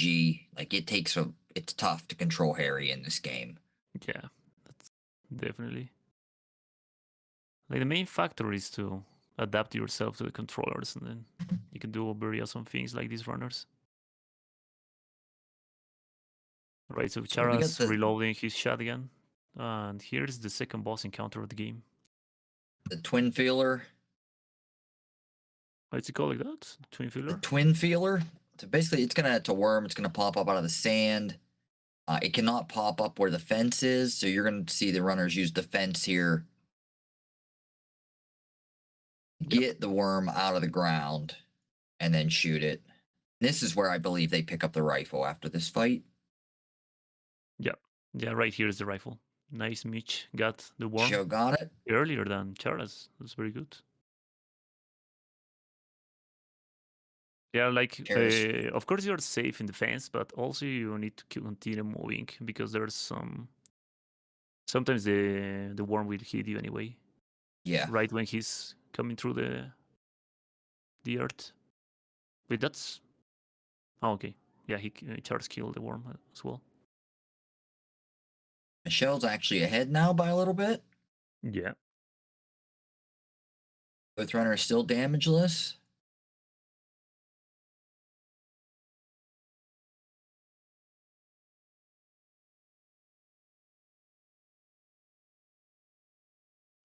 Like it's tough to control Harry in this game. yeah, that's definitely like the main factor is to adapt yourself to the controllers, and then you can do very awesome things like these runners. Right, so Yeah, we got Chara's reloading his shotgun, and here's the second boss encounter of the game. the twin feeler. What's it called like that? Twin The filler? twin feeler. So basically, it's a worm. It's gonna pop up out of the sand. It cannot pop up where the fence is, so you're gonna see the runners use the fence here. Get the worm out of the ground, and then shoot it. This is where I believe they pick up the rifle after this fight. Yeah, yeah, right here is the rifle. Nice, Mitch got the worm Joe got it. earlier than Chara's. That's very good. Yeah, like Cheers. of course you're safe in the fence, but also you need to continue moving because there's sometimes the worm will hit you anyway. Yeah. Right when he's coming through the earth. Wait, that's okay. Yeah, he Charles killed the worm as well. Michelle's actually ahead now by a little bit. Yeah. Both runners still damageless.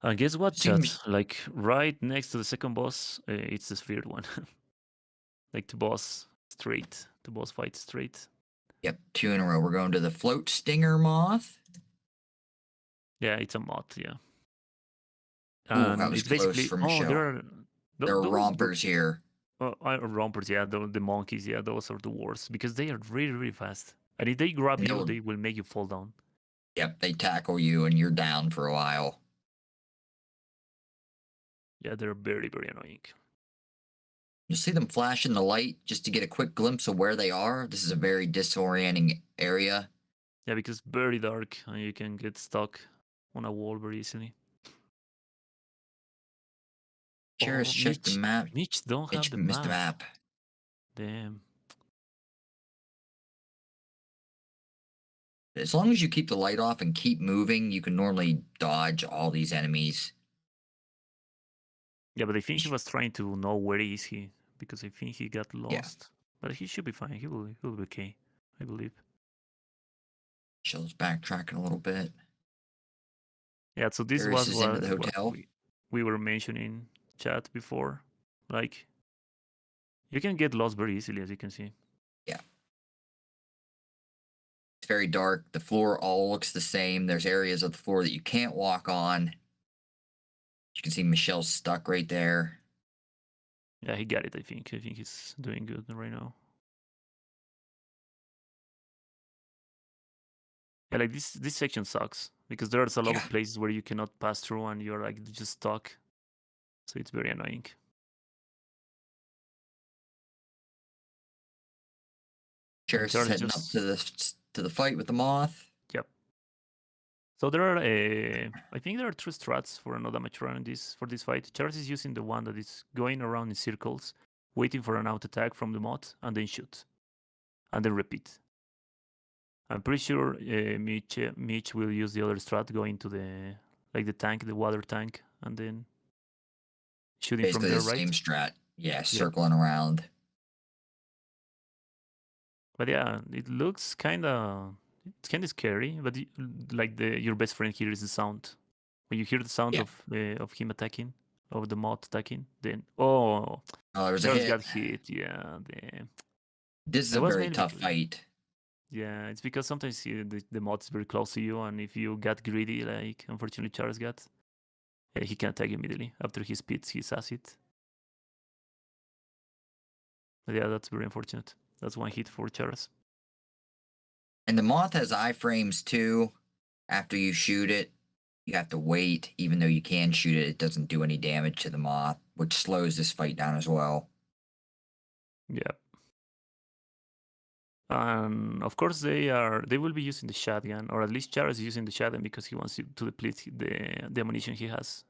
And guess what, Seem to chat? be, Like right next to the second boss, it's the third one. Like the boss fight straight. yep, 2 in a row. We're going to the float stinger moth. Yeah, it's a mod. Yeah, Ooh, that and was it's close basically for Michelle. There are those rompers here. rompers. Yeah, the monkeys. Yeah, those are the worst because they are really really fast. And if they grab And you, they will make you fall down. yep, they tackle you and you're down for a while. Yeah, they're very very annoying. You'll see them flash in the light just to get a quick glimpse of where they are. This is a very disorienting area. Yeah, because very dark and you can get stuck on a wall very easily. Cheers, Oh, check the map. Mitch don't have Mitch the missed the map. map. Damn. As long as you keep the light off and keep moving, you can normally dodge all these enemies. Yeah, but I think he was trying to know where is he because I think he got Yeah, lost. But he should be fine. He will be okay, I believe. Chill's backtracking a little bit. Yeah, so this Darius was is into what the hotel. we were mentioning chat before. Like you can get lost very easily, as you can see. Yeah. It's very dark. The floor all looks the same. There's areas of the floor that you can't walk on. You can see MiChElL's stuck right there. Yeah, he got it. I think he's doing good right now. Yeah, like this section sucks because there's a lot Yeah. of places where you cannot pass through and you're like just stuck. So it's very annoying. And Cheris is Charles heading up just to the fight with the moth. yep. So there are I think there are three strats for another damage run in this for this fight. Charles is using the one that is going around in circles, waiting for an out attack from the mod, and then shoot, and then repeat. I'm pretty sure Mitch will use the other strat, going to the tank, the water tank, and then shooting from Basically there, the right? same strat. Yeah, Yep. circling around. But yeah, it looks it's kind of scary. But like your best friend here is the sound. When you hear the sound Yeah. of him attacking, of the mod attacking, then oh, Oh, there was a Charles hit. got hit. Yeah, damn. This is That a was very mainly tough because fight. yeah, it's because sometimes the mod is very close to you, and if you get greedy, like unfortunately Charles got, he can attack immediately after he spits his acid. But yeah, that's very unfortunate. That's one hit for Charles. And the moth has iframes too. After you shoot it, you have to wait. Even though you can shoot it, it doesn't do any damage to the moth, which slows this fight down as well. Yeah. And of course they will be using the shotgun, or at least Charles is using the shotgun because he wants to deplete the ammunition he has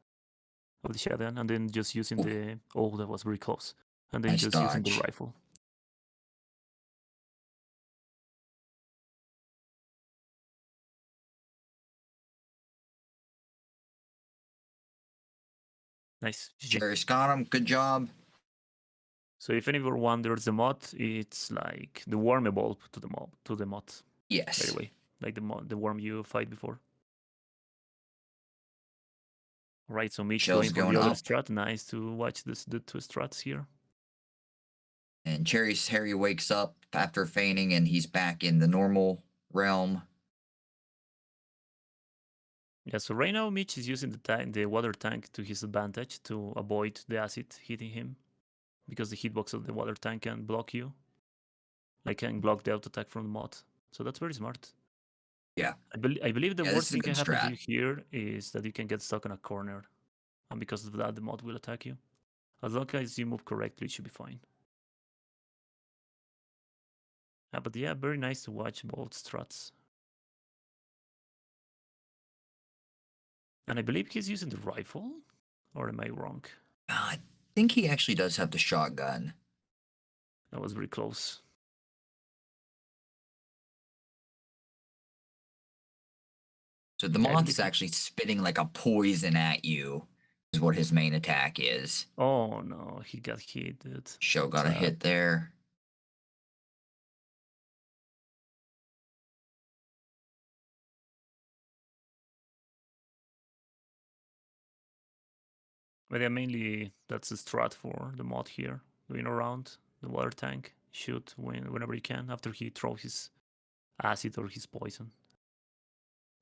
of the shotgun, and then just using Ooh, the that was very close, and then nice just using the dodge. rifle. Nice, GG. Jerry got him. Good job. So if anyone wonders the mod, it's like the worm evolved to the mod. By the Yes. way, like the worm you fight before. Right, so Mitch Shell's going for the going other up. strat. Nice to watch the two strats here. And Cherry's Harry wakes up after fainting and he's back in the normal realm. Yeah, so right now Mitch is using the water tank to his advantage to avoid the acid hitting him, because the hitbox of the water tank can block you, like can block the auto attack from the mod. So that's very smart. Yeah. I believe the Yeah, this worst is a thing good can happen to strat. you here is that you can get stuck in a corner, and because of that the mod will attack you. As long as you move correctly, it should be fine. But yeah, very nice to watch both strats. And I believe he's using the rifle, or am I wrong? I think he actually does have the shotgun. That was very close. So the Yeah, I moth believe is he. actually spitting like a poison at you, is what his main attack is. Oh no, he got hit, dude. Show got a Sad. hit there. But yeah, mainly that's the strat for the mod here. Going around the water tank, shoot whenever you can after he throws his acid or his poison.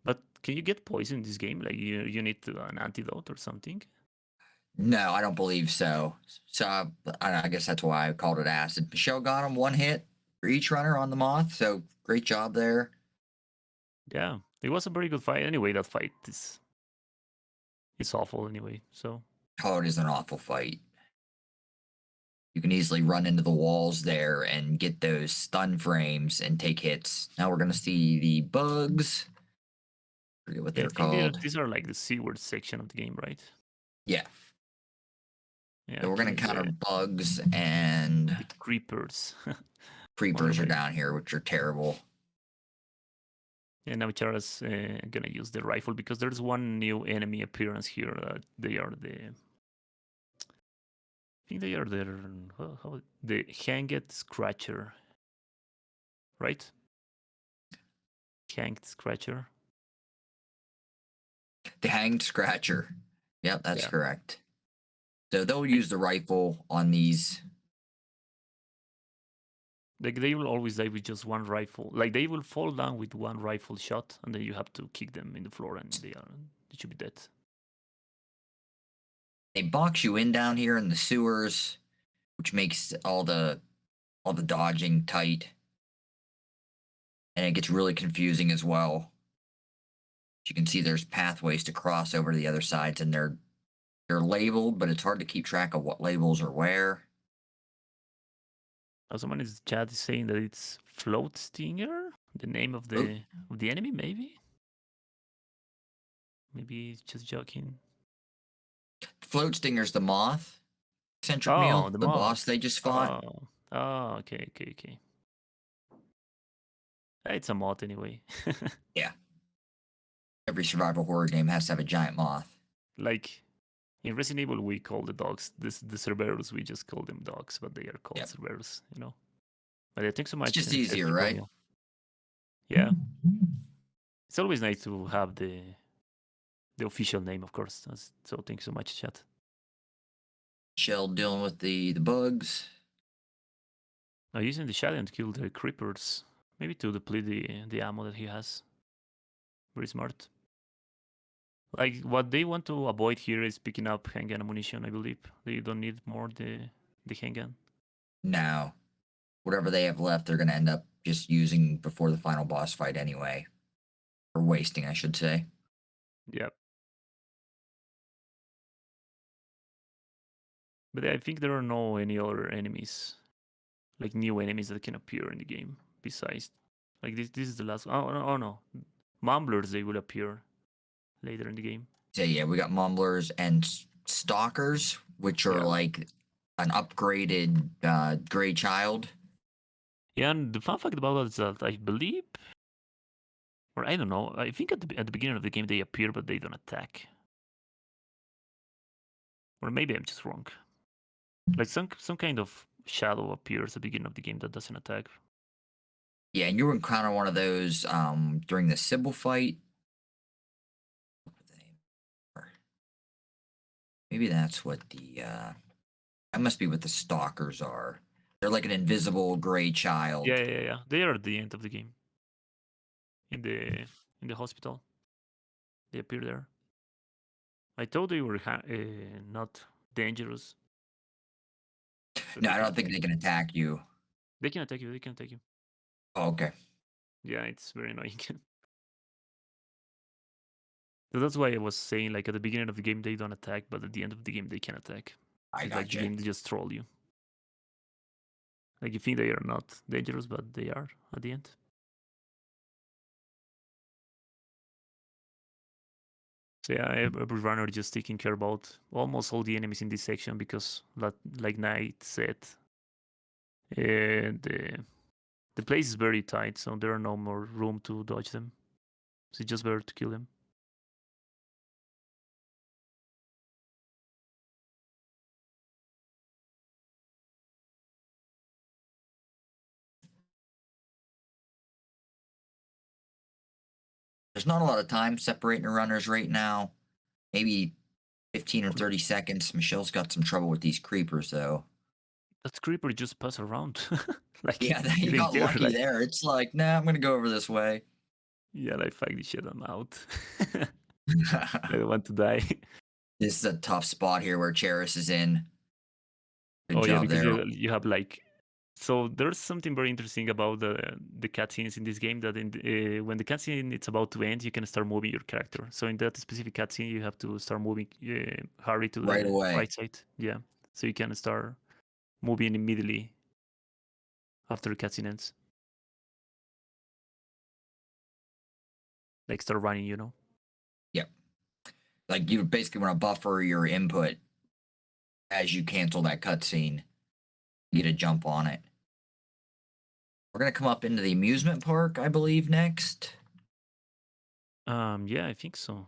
But can you get poison in this game? Like you need an antidote or something? No, I don't believe so. So I guess that's why I called it acid. Michelle got him one hit for each runner on the moth. So great job there. Yeah, it was a very good fight. Anyway, that fight is it's awful anyway. So Oh, it is an awful fight. you can easily run into the walls there and get those stun frames and take hits. Now we're gonna see the bugs. Forget what Yeah, I they're think called. these are like the seaward section of the game, right? Yeah. Yeah, So we're gonna killing encounter bugs and the creepers. Wonder creepers are why. down here, which are terrible. And now Chara's gonna use the rifle because there's one new enemy appearance here. They are the. I think they are the hanged scratcher, right? Hanged scratcher. The hanged scratcher. Yep, that's Yeah. correct. So they'll use the rifle on these. Like they will always die with just one rifle. Like they will fall down with one rifle shot, and then you have to kick them in the floor, and they should be dead. They box you in down here in the sewers, which makes all the dodging tight. And it gets really confusing as well. As you can see, there's pathways to cross over to the other sides, and they're labeled, but it's hard to keep track of what labels are where. Someone in the chat is saying that it's Float Stinger, the name of Oh, the enemy, maybe. Maybe it's just joking. Float Stinger's the moth. Centric Oh, Meal, the the boss moth. they just fought. Okay. It's a moth anyway. Yeah. Every survival horror game has to have a giant moth. Like in Resident Evil, we call the dogs the Cerberus. We just call them dogs, but they are called Yep. Cerberus. But yeah, thanks so It's much. just easier, right? Yeah, it's always nice to have the official name, of course. So thanks so much, chat. Shell dealing with the bugs. Now using the shotgun to kill the creepers, maybe to deplete the ammo that he has. Very smart. Like what they want to avoid here is picking up handgun ammunition. I believe they don't need more the handgun. Now, whatever they have left, they're going to end up just using before the final boss fight anyway. Or wasting, I should say. Yep. But I think there are no any other enemies, like new enemies that can appear in the game besides. Like this is the last. Oh no, mumblers they will appear later in the game. So yeah, we got mumblers and stalkers, which are Yeah. like an upgraded gray child. Yeah, and the fun fact about that is that I believe, or I don't know, I think at the beginning of the game they appear but they don't attack. Or maybe I'm just wrong. Like some kind of shadow appears at the beginning of the game that doesn't attack. Yeah, and you encounter one of those during the Sybil fight. Maybe that's what the that must be what the stalkers are. They're like an invisible gray child. Yeah. They are at the end of the game. In the hospital, they appear there. I thought they were not dangerous. No, I don't think they can attack you. They can attack you. They can attack you. Oh, okay. Yeah, it's very annoying. So that's why I was saying, like at the beginning of the game they don't attack, but at the end of the game they can attack. I It's like the gotcha. game just troll you. Like you think they are not dangerous, but they are at the end. So yeah, every runner just taking care about almost all the enemies in this section because, like Knight said, the place is very tight, so there are no more room to dodge them. So it's just better to kill them. There's not a lot of time separating the runners right now. Maybe 15 or 30 seconds. Michelle's got some trouble with these creepers, though. That creeper just pass around. Like Yeah, he you didn't got care. lucky Like there. It's like, nah, I'm going to go over this way. yeah, like fuck this shit, I'm out. I don't want to die. This is a tough spot here where Charis is in. Good Oh yeah, job because there. you have like, so there's something very interesting about the cutscenes in this game that when the cutscene it's about to end, you can start moving your character. So in that specific cutscene, you have to start moving Harry to Right the away. right side. Yeah, so you can start moving immediately after the cutscene ends. Like start running, you know? Yep. Like you basically want to buffer your input as you cancel that cutscene. You get a jump on it. We're gonna come up into the amusement park, I believe, next, Yeah, I think so.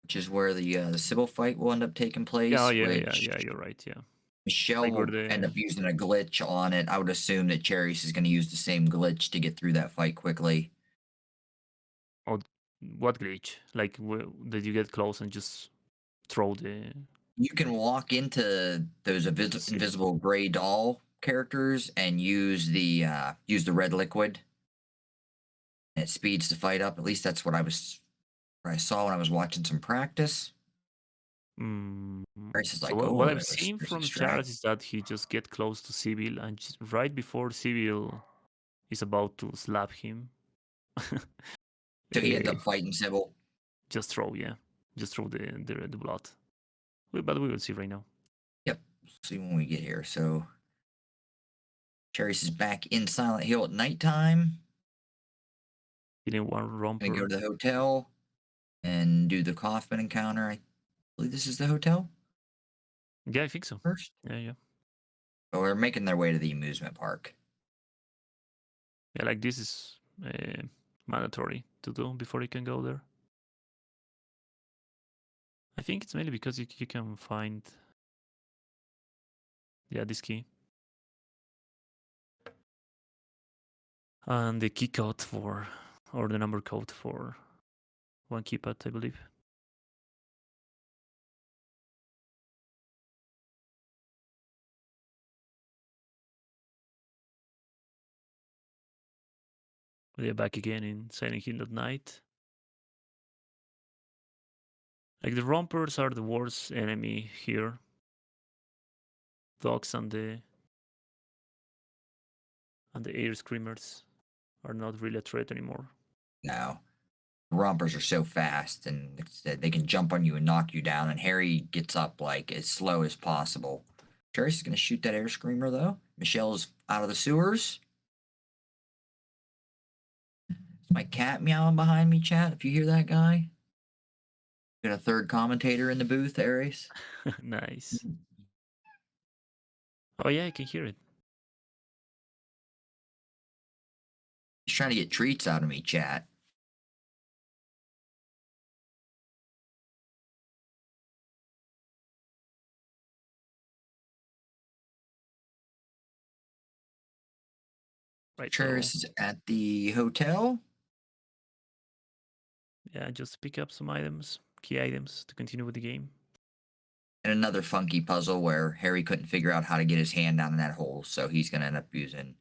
which is where the Sybil fight will end up taking place. Yeah, Which you're right. Yeah, Michelle like where will end the up using a glitch on it. I would assume that Cherries is going to use the same glitch to get through that fight quickly. oh, what glitch? Like did you get close and just throw the You can walk into those see? invisible gray doll characters and use the red liquid, and it speeds the fight up. At least that's what I saw when I was watching some practice. Mm, Cherries is so like, what oh, I've seen there's from extract. Charles is that he just get close to Civil and right before Civil is about to slap him, So he ends eh, up fighting Sybil. just throw, yeah, just throw the blood. But we will see right now. Yep. See when we get here. So Cherries is back in Silent Hill at nighttime. Hitting one Gonna go romper. to the hotel and do the Kaufman encounter. I believe this is the hotel Yeah, I think so. first. Yeah. But we're making their way to the amusement park. Yeah, like this is mandatory to do before you can go there. I think it's mainly because you can find, yeah, this key. And the key code for, or the number code for one keypad, I believe. We are back again in Silent Hill at night. Like the rompers are the worst enemy here. Dogs and the air screamers are not really a threat anymore. Now, rompers are so fast and they can jump on you and knock you down. And Harry gets up like as slow as possible. Trace is going to shoot that air screamer though. Michelle's out of the sewers. It's my cat meowing behind me, chat. If you hear that guy, got a third commentator in the booth, Aries. Nice. Oh yeah, I can hear it. He's trying to get treats out of me, chat. Right, so Trace is at the hotel. yeah, just pick up some items, key items to continue with the game. And another funky puzzle where Harry couldn't figure out how to get his hand down in that hole, so he's going to end up using.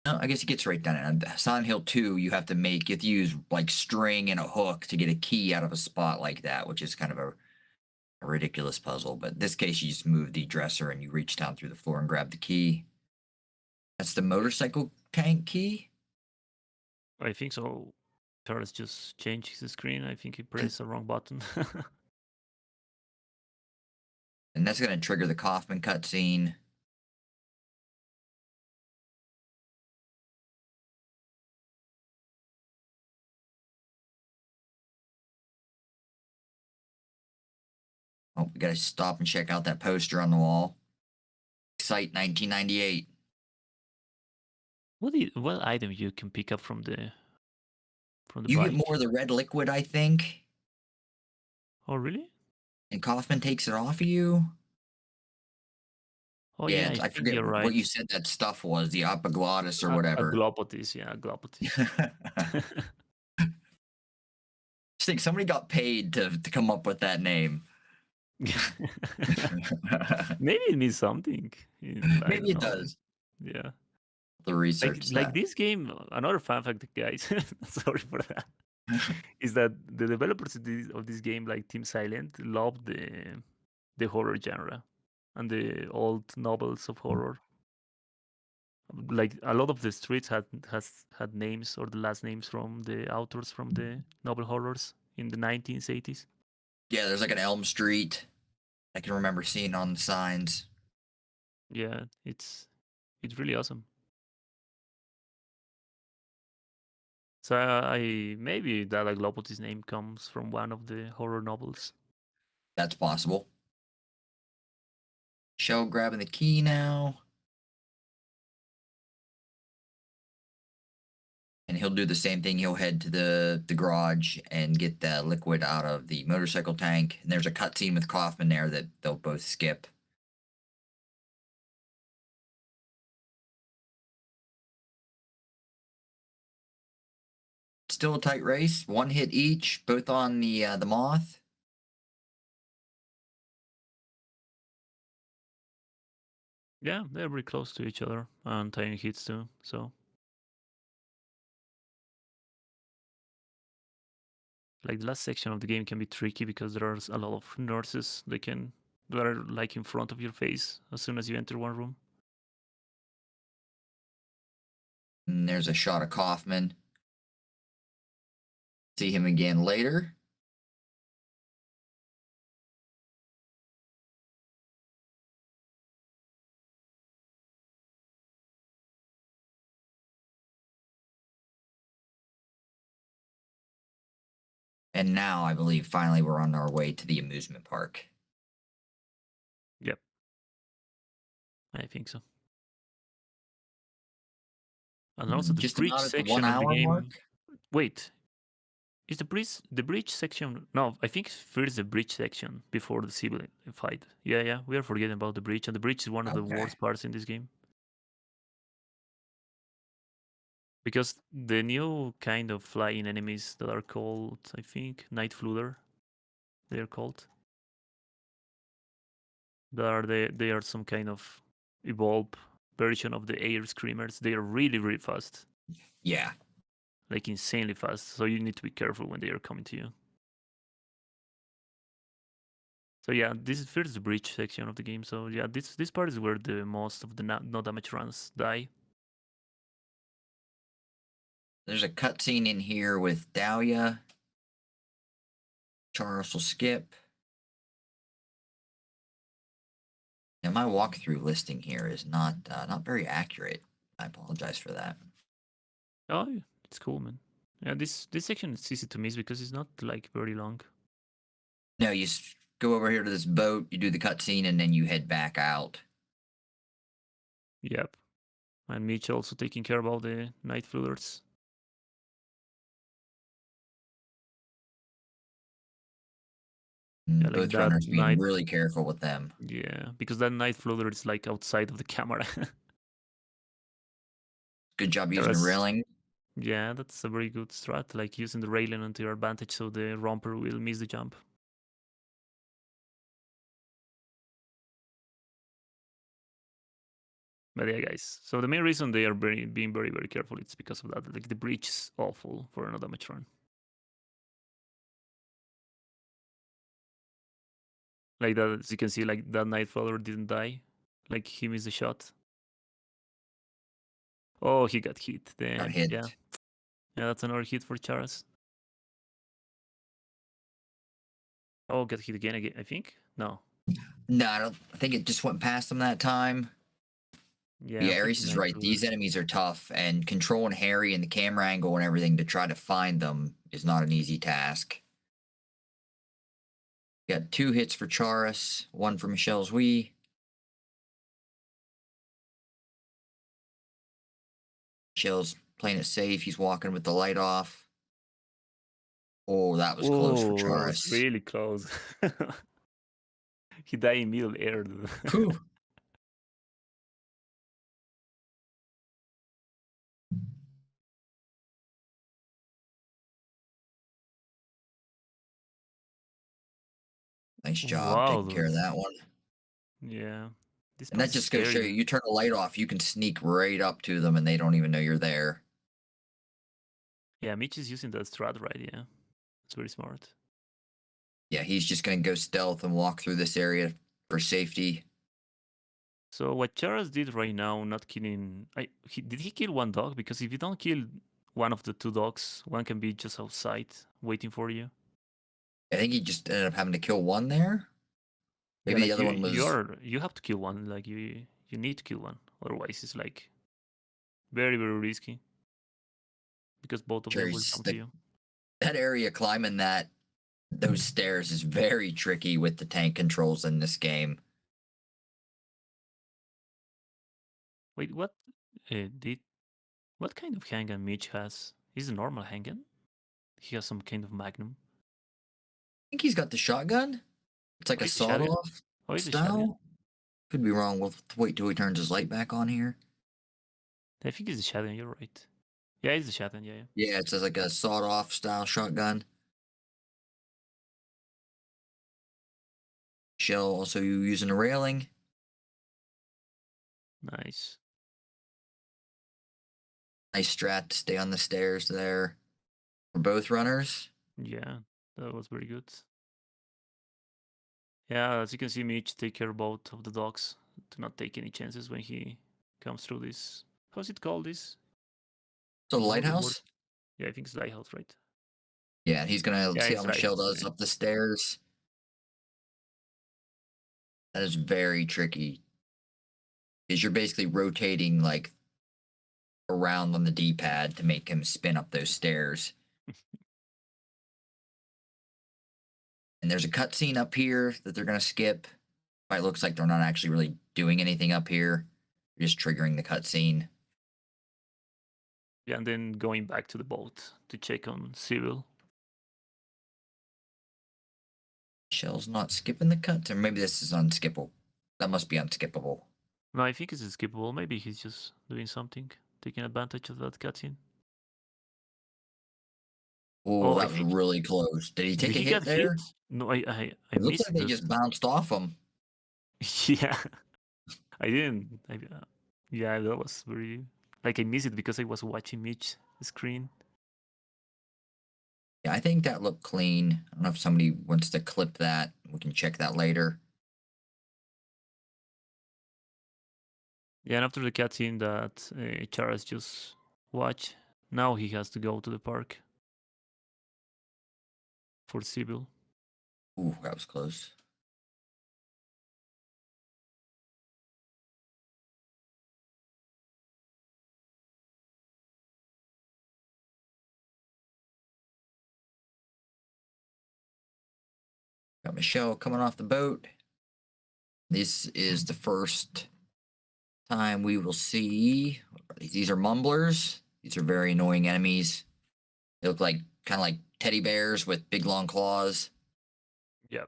No, I guess he gets right down in Silent Hill 2. You have to use like string and a hook to get a key out of a spot like that, which is kind of a ridiculous puzzle. But in this case, you just move the dresser and you reach down through the floor and grab the key. That's the motorcycle tank key. I think so. Charles just changed his screen. I think he pressed the wrong button. And that's going to trigger the Kaufman cutscene. Oh, we got to stop and check out that poster on the wall. Site 1998. What item you can pick up from the You get bike? more of the red liquid, I think, Oh really? and Kaufman takes it off of you. Oh yeah, Yeah, I I think forget you're what right. you said that stuff was, the epiglottis or A whatever. glopotis, yeah, a glopotis. Just think somebody got paid to come up with that name. Maybe it means something. I Maybe don't it know. does. Yeah. The research Like that. this game, another fun fact, guys. Sorry for that. Is that the developers of this game, like Team Silent, loved the horror genre and the old novels of horror. Like a lot of the streets had names or the last names from the authors from the novel horrors in the 1980s. Yeah, there's like an Elm Street I can remember seeing on the signs. Yeah, it's really awesome. So I maybe that like Lopoti's name comes from one of the horror novels. That's possible. Shell grabbing the key now. And he'll do the same thing. He'll head to the garage and get the liquid out of the motorcycle tank. And there's a cutscene with Kaufman there that they'll both skip. Still a tight race. One hit each, both on the moth. Yeah, they're very close to each other and tying hits too. So like the last section of the game can be tricky because there are a lot of nurses that are like in front of your face as soon as you enter one room. And there's a shot of Kaufman. See him again later. And now I believe finally we're on our way to the amusement park. Yep, I think so. And also the Just bridge about at the section 1 of the hour mark. game. Wait, is the bridge section? No, I think first the bridge section before the civil fight. Yeah, we are forgetting about the bridge, and the bridge is one of the Okay. worst parts in this game because the new kind of flying enemies that are called, I think, Night Flutter, they are called. They are some kind of evolved version of the air screamers. They are really fast, Yeah. like insanely fast. So you need to be careful when they are coming to you. So yeah, this is first the bridge section of the game. So yeah, this part is where the most of the no damage runs die. There's a cutscene in here with Dahlia. Charles will skip. Now my walkthrough listing here is not very accurate. I apologize for that. Oh, yeah, it's cool, man. Yeah, this section is easy to miss because it's not like very long. No, you go over here to this boat, you do the cutscene, and then you head back out. Yep. And Mitch also taking care of all the night flooders. Yeah, like Both that runners being night. really careful with them. Yeah, because that night floater is like outside of the camera. Good job using the Whereas, railing. yeah, that's a very good strat, like using the railing onto your advantage so the romper will miss the jump. But yeah, guys. So the main reason they are being very careful is because of that. Like the breach is awful for another damage run. Like that, as you can see, like that night follower didn't die. Like he missed the shot. Oh, he got hit. Got Damn. hit. Yeah, that's another hit for Charas. Oh, got hit again. I think. No. No, I think it just went past him that time. Yeah, Yeah, I'm Aries thinking is night right. These floaters. enemies are tough, and controlling Harry and the camera angle and everything to try to find them is not an easy task. Got 2 hits for Charis, 1 for MiChElLsWe. Michelle's playing it safe. He's walking with the light off. Oh, that was close for Oh, that was Charis. really close. He died in middle air. Whew. Nice job Wow, taking care of dude. that one. Yeah. This And part that is just goes to show scary. you, you turn the light off, you can sneak right up to them and they don't even know you're there. Yeah, Mitch is using that strat right, yeah. It's very smart. Yeah, he's just going to go stealth and walk through this area for safety. So what Charas did right now, not killing... did he kill one dog? Because if you don't kill one of the two dogs, one can be just outside waiting for you. I think he just ended up having to kill one there. Yeah, Maybe the like other one was. you have to kill one. Like you You need to kill one, otherwise it's like very very risky because both of Sure, them will come to you. that area climbing those stairs is very tricky with the tank controls in this game. Wait, what? Did what kind of handgun Mitch has? Is a normal handgun? He has some kind of magnum. I think he's got the shotgun. It's like Oh, a it's a shotgun. sawed-off Oh, it's a shotgun. style. Could be wrong. We'll wait till he turns his light back on here. I think it's a shotgun. You're right. Yeah, it's a shotgun. Yeah, yeah. Yeah, it says like a sawed-off style shotgun. Shell also using a railing. Nice. Nice strat to stay on the stairs there for both runners. Yeah, that was very good. Yeah, as you can see, Mitch take care both of the dogs to not take any chances when he comes through this. How's it called? This? So the I know the word. lighthouse. Yeah, I think it's lighthouse, right? Yeah, and he's gonna Yeah, see how it's Michelle lighthouse. does Okay. up the stairs. That is very tricky. Because you're basically rotating like around on the D-pad to make him spin up those stairs. And there's a cutscene up here that they're gonna skip. It looks like they're not actually really doing anything up here. They're just triggering the cutscene. Yeah, and then going back to the boat to check on Cyril. Michelle's not skipping the cuts, or maybe this is unskippable. That must be unskippable. No, I think it's skippable. Maybe he's just doing something, taking advantage of that cutscene. Oh, Oh, I that was think really close. Did he did take a he hit get hit? there? No, I It looks missed like they the. just bounced off him. Yeah, I didn't. Yeah, that was very like I missed it because I was watching Mitch screen. Yeah, I think that looked clean. I don't know if somebody wants to clip that. We can check that later. Yeah, and after the cutscene that Charas just watched, now he has to go to the park for Sibyl. Ooh, that was close. Got Michelle coming off the boat. This is the first time we will see. These are mumblers. These are very annoying enemies. They look like kind of like teddy bears with big long claws. Yeah,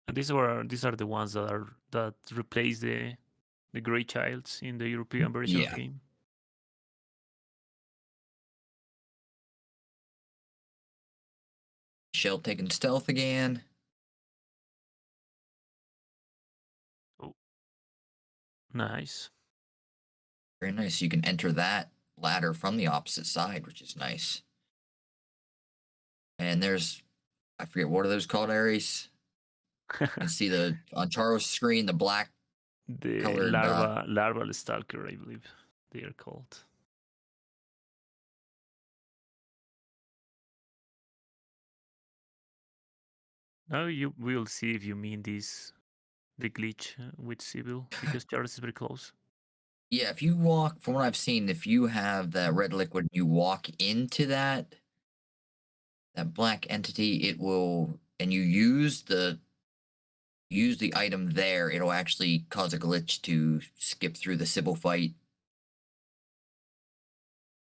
and these are the ones that replace the Grey Childs in the European version of Yeah. the game. Michelle taking stealth again. Oh, nice. Very nice. You can enter that ladder from the opposite side, which is nice. And there's, I forget, what are those called, Aries? You can see on Charles' screen, the black The colored, larval stalker, I believe they are called. Now you will see if you mean this the glitch with Sibyl because Charles is very close. yeah, if you walk, from what I've seen, if you have that red liquid, you walk into that black entity, it will, and you use the item there, it'll actually cause a glitch to skip through the Sybil fight.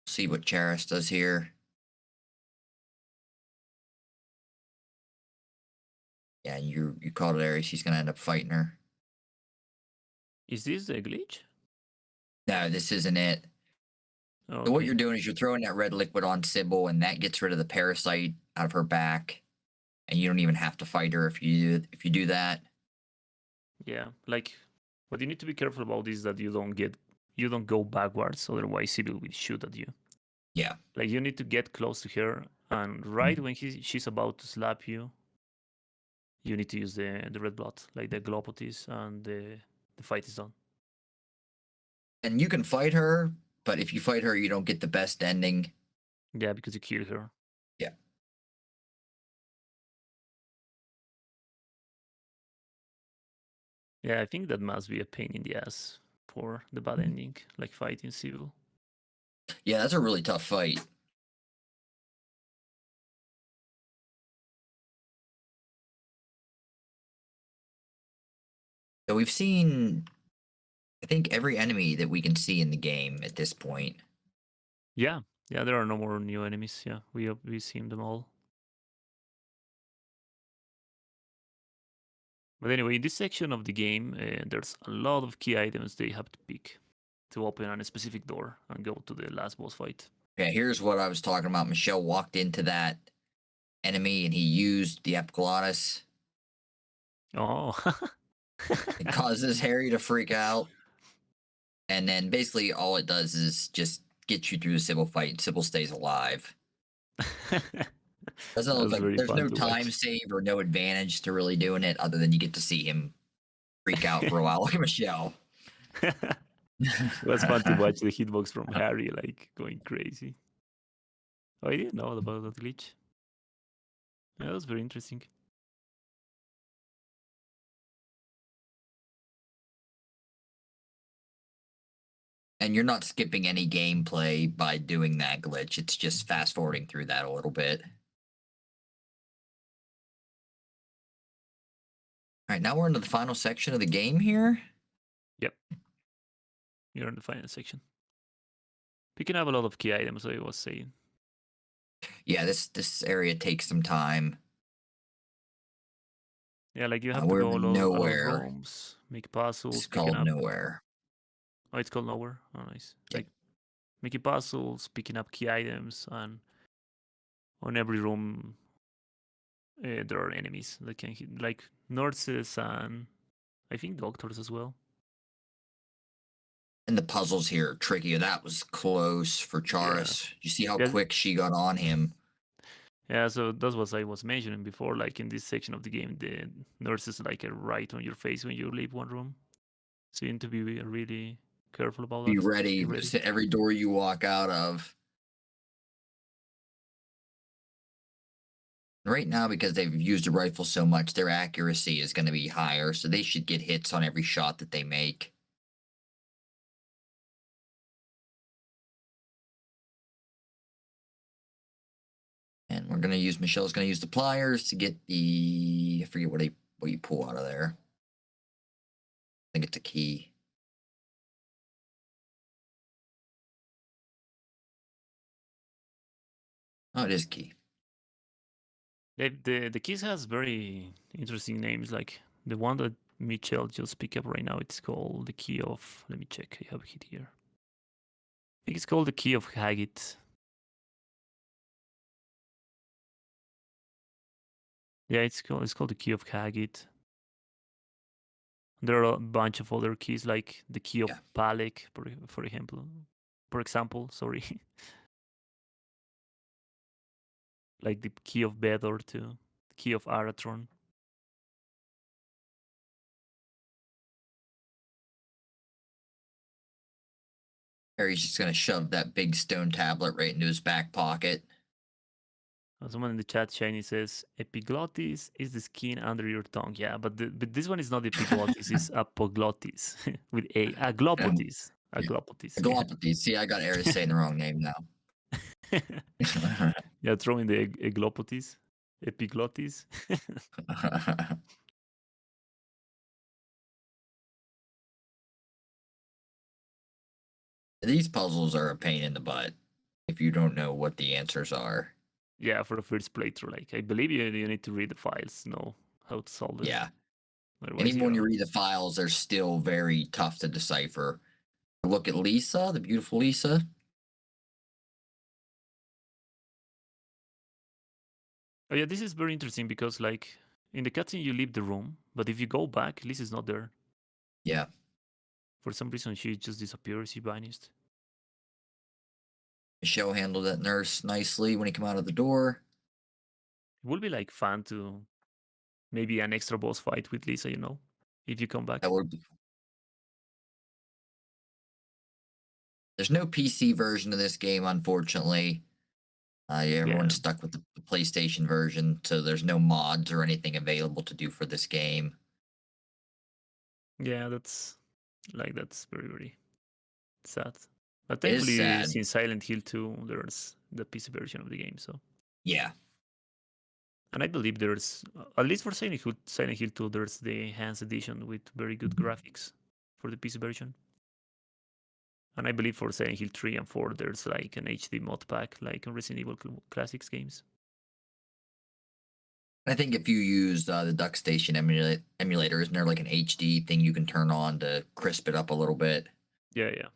See what Charis does here. Yeah, you called it, Aries. She's gonna end up fighting her. Is this the glitch? No, this isn't it. So what you're Okay. doing is you're throwing that red liquid on Sybil, and that gets rid of the parasite out of her back, and you don't even have to fight her if you do that. Yeah, like what you need to be careful about is that you don't go backwards, otherwise Sibyl will shoot at you. Yeah. Like you need to get close to her, and right when she's about to slap you, you need to use the red blood, like the glopotis, and the fight is done. And you can fight her, but if you fight her, you don't get the best ending. Yeah, because you kill her. Yeah. Yeah, I think that must be a pain in the ass for the bad ending, like fighting Civil. Yeah, that's a really tough fight. So we've seen, I think, every enemy that we can see in the game at this point. Yeah, yeah, there are no more new enemies. Yeah, we've seen them all. But anyway, in this section of the game, there's a lot of key items they have to pick to open a specific door and go to the last boss fight. Yeah, here's what I was talking about. Michelle walked into that enemy and he used the epiglottis. Oh, It causes Harry to freak out. And then basically all it does is just get you through the Sybil fight. Sybil stays alive. Doesn't look that's like very there's fun no to time watch. save or no advantage to really doing it other than you get to see him freak out for a while. Look at Michelle. It was fun to watch the hitbox from Harry like going crazy. Oh, I didn't know about that glitch. Yeah, that was very interesting. And you're not skipping any gameplay by doing that glitch. It's just fast forwarding through that a little bit. All right, now we're into the final section of the game here. Yep, you're in the final section. Picking up a lot of key items, I was saying. Yeah, this area takes some time. Yeah, like you have to We're go in a lot of nowhere. rooms, make It's puzzles, picking called up. nowhere. Oh, it's called nowhere. Oh, nice. Yep. Like making puzzles, picking up key items, and on every room there are enemies that can hit, like nurses and I think doctors as well. And the puzzles here are tricky. That was close for Yeah, Charis. You see how yeah, quick she got on him. yeah. So that's what I was mentioning before. Like in this section of the game, the nurses like are right on your face when you leave one room. So you need to be really careful about Be that. Be ready. ready. Every door you walk out of. Right now, because they've used the rifle so much, their accuracy is going to be higher, so they should get hits on every shot that they make. And we're going to use, Michelle's going to use the pliers to get the, I forget what you pull out of there. I think it's a key. Oh, it is key. The keys has very interesting names. Like the one that Mitchell just picked up right now, it's called the key of. Let me check. I have it here. I think it's called the key of Haggit. Yeah, it's called the key of Haggit. There are a bunch of other keys like the key Yeah. of Palek, for example. For example, sorry, like the key of Bedor too, the key of Aratron. Harry's just going to shove that big stone tablet right into his back pocket. Someone in the chat, Shiny says, epiglottis is the skin under your tongue. Yeah, but this one is not epiglottis, it's apoglottis with a Um, aglopotis. yeah. Aglopotis. Glopathy. See, I got Aries saying the wrong name now. Yeah, throw in the aglopotis, epiglottis. These puzzles are a pain in the butt if you don't know what the answers are. Yeah, for the first playthrough, like I believe you need to read the files, know how to solve them. Yeah. And Otherwise, even when you you're. read the files, they're still very tough to decipher. Look at Lisa, the beautiful Lisa. Oh yeah, this is very interesting because like in the cutscene you leave the room, but if you go back, Liz is not there. Yeah. For some reason, she just disappears. She vanished. Michelle handled that nurse nicely when he came out of the door. It would be like fun to maybe an extra boss fight with Lisa, if you come That back. would be. There's no PC version of this game, unfortunately. Yeah, Yeah. everyone's stuck with the PlayStation version, so there's no mods or anything available to do for this game. Yeah, that's very very sad. But It is thankfully, sad. since Silent Hill 2, there's the PC version of the game. So, Yeah. and I believe there's at least for Silent Hill 2, there's the enhanced edition with very good graphics for the PC version. And I believe for Silent Hill 3 and 4, there's like an HD mod pack, like in Resident Evil Classics games. I think if you use the Duck Station emulator, isn't there like an HD thing you can turn on to crisp it up a little bit? Yeah, yeah.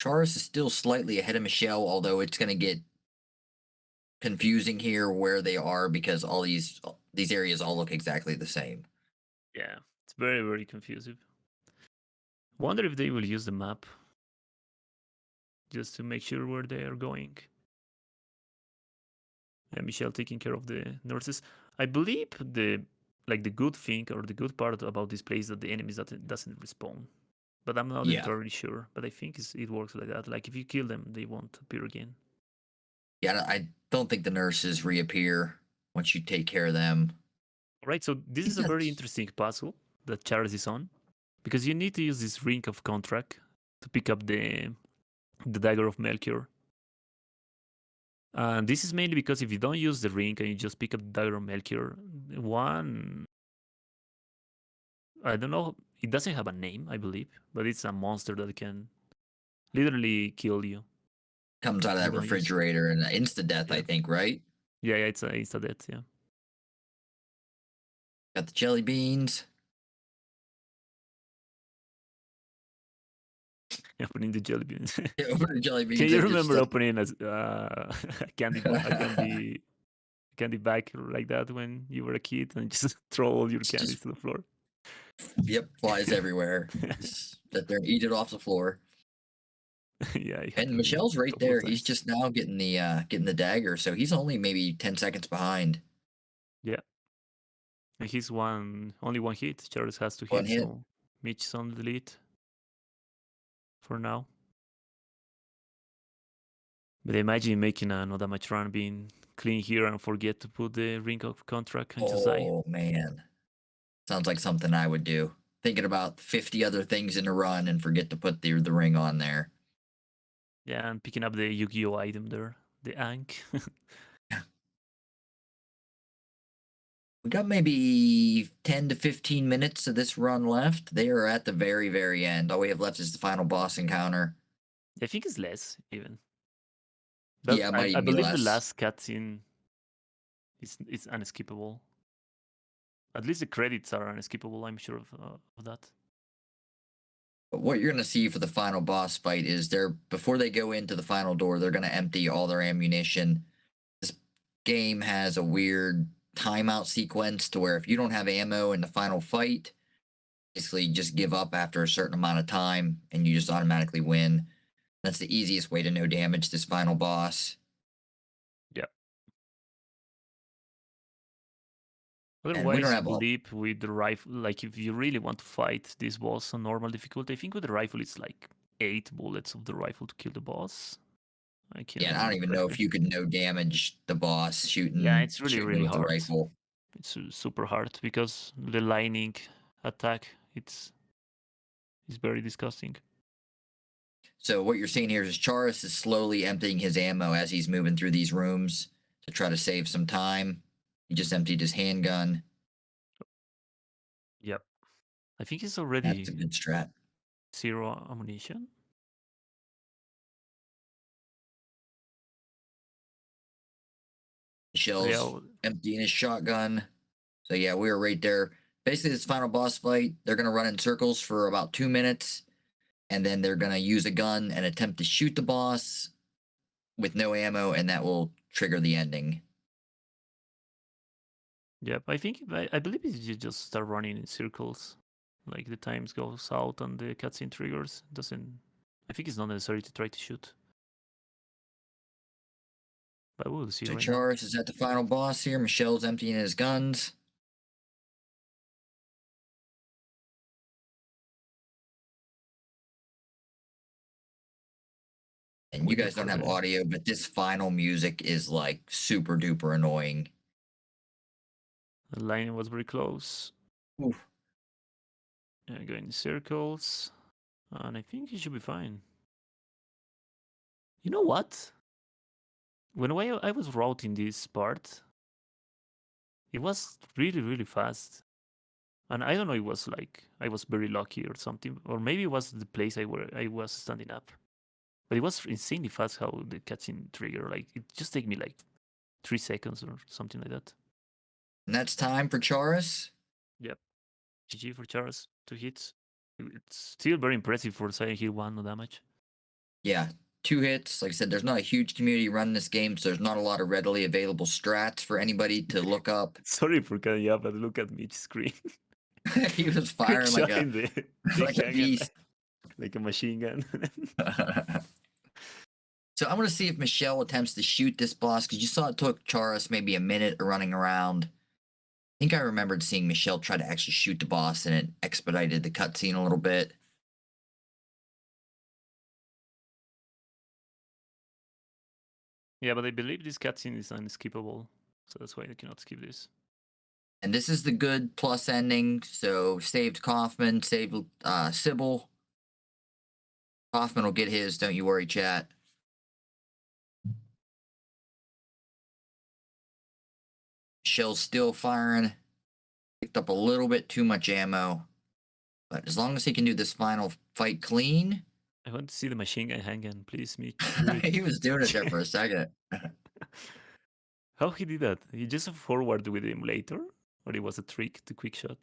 Charis is still slightly ahead of Michelle, although it's going to get confusing here where they are because all these areas all look exactly the same. Yeah, it's very, very confusing. Wonder if they will use the map just to make sure where they are going. And Michelle taking care of the nurses. I believe the good thing or the good part about this place is that the enemies doesn't respawn. But I'm not Yeah. entirely sure. But I think it works like that. Like if you kill them, they won't appear again. Yeah, I don't think the nurses reappear once you take care of them. Right. So this is a very interesting puzzle that Charles is on, because you need to use this ring of contract to pick up the dagger of Melchior. And this is mainly because if you don't use the ring and you just pick up the dagger of Melchior, one, I don't know, it doesn't have a name, I believe, but it's a monster that can literally kill you. Comes out of If you that don't use. refrigerator and insta death, Yeah. I think, right? Yeah, it's a death, yeah. Got the jelly beans. Opening the jelly beans. Open the jelly Can beans you and just remember opening a candy bag like that when you were a kid and just throw all your just candies to the floor? yep, flies everywhere. Just sit there and eat it off the floor. Yeah, it And happened to me Michelle's a right couple of there. He's times. just now getting the dagger, so he's only maybe 10 seconds behind. Yeah, and he's only one hit. Charles has two One hits, hit. so Mitch's on the lead for now. But imagine making a no damage run, being clean here and forget to put the ring of contract and just die. Oh man. Sounds like something I would do. Thinking about 50 other things in a run and forget to put the ring on there. Yeah, and picking up the Yu-Gi-Oh item there, the Ankh. We got maybe 10 to 15 minutes of this run left. They are at the very, very end. All we have left is the final boss encounter. I think it's less even. But Yeah, it might I even be believe the less. last cutscene is unskippable. At least the credits are unskippable. I'm sure of that. But what you're going to see for the final boss fight is before they go into the final door, they're going to empty all their ammunition. This game has a weird timeout sequence to where if you don't have ammo in the final fight, basically just give up after a certain amount of time and you just automatically win. That's the easiest way to no damage this final boss. Yeah. And we don't Otherwise, have all. believe with the rifle, like if you really want to fight this boss on normal difficulty, I think with the rifle it's like 8 bullets of the rifle to kill the boss. I can't Yeah, and I don't remember even know if correctly. you could no damage the boss Yeah, shooting it's really shooting really with the hard. rifle. It's super hard because the lightning attack it's very disgusting. So what you're seeing here is Charis is slowly emptying his ammo as he's moving through these rooms to try to save some time. He just emptied his handgun. Yep. I think it's That's a already good strat. 0 ammunition. Michelle's Yeah, emptying his shotgun. So yeah, we were right there. Basically, this final boss fight, they're gonna run in circles for about 2 minutes, and then they're gonna use a gun and attempt to shoot the boss with no ammo, and that will trigger the ending. yep. I believe if you just start running in circles, like the times goes out and the cutscene triggers, doesn't. I think it's not necessary to try to shoot. But we'll see So right now. Charis is at the final boss here. Michelle's emptying his guns. And you Waiting guys don't for have the audio, but this final music is like super duper annoying. line was very close. Oof. Going in circles, and I think he should be fine. You know what? When I was routing this part, it was really fast. And I don't know, it was like I was very lucky or something, or maybe it was the place where I was standing up. But it was insanely fast how the cutscene trigger. Like it just take me like 3 seconds or something like that. And that's time for Charis. Yep. GG for Charles, 2 hits. It's still very impressive for Silent Hill 1, no damage. Yeah, 2 hits. Like I said, there's not a huge community running this game, so there's not a lot of readily available strats for anybody to look up. Sorry for cutting you up, but look at Mitch's screen. He was Quick firing like shot a in the like a handgun, beast. like a machine gun. So I'm gonna see if Michelle attempts to shoot this boss because you saw it took Charis maybe a minute of running around. I think I remembered seeing Michelle try to actually shoot the boss, and it expedited the cutscene a little bit. Yeah, but I believe this cutscene is unskippable, so that's why I cannot skip this. And this is the good plus ending. So saved Kaufman, saved Sybil. Kaufman will get his. Don't you worry, chat. Michelle's still firing. Picked up a little bit too much ammo. But as long as he can do this final fight clean. I want to see the machine gun handgun, please, Mitch. Do it. He was doing it there for a second. How he did that? He just forward with the emulator, or it was a trick to quick shot?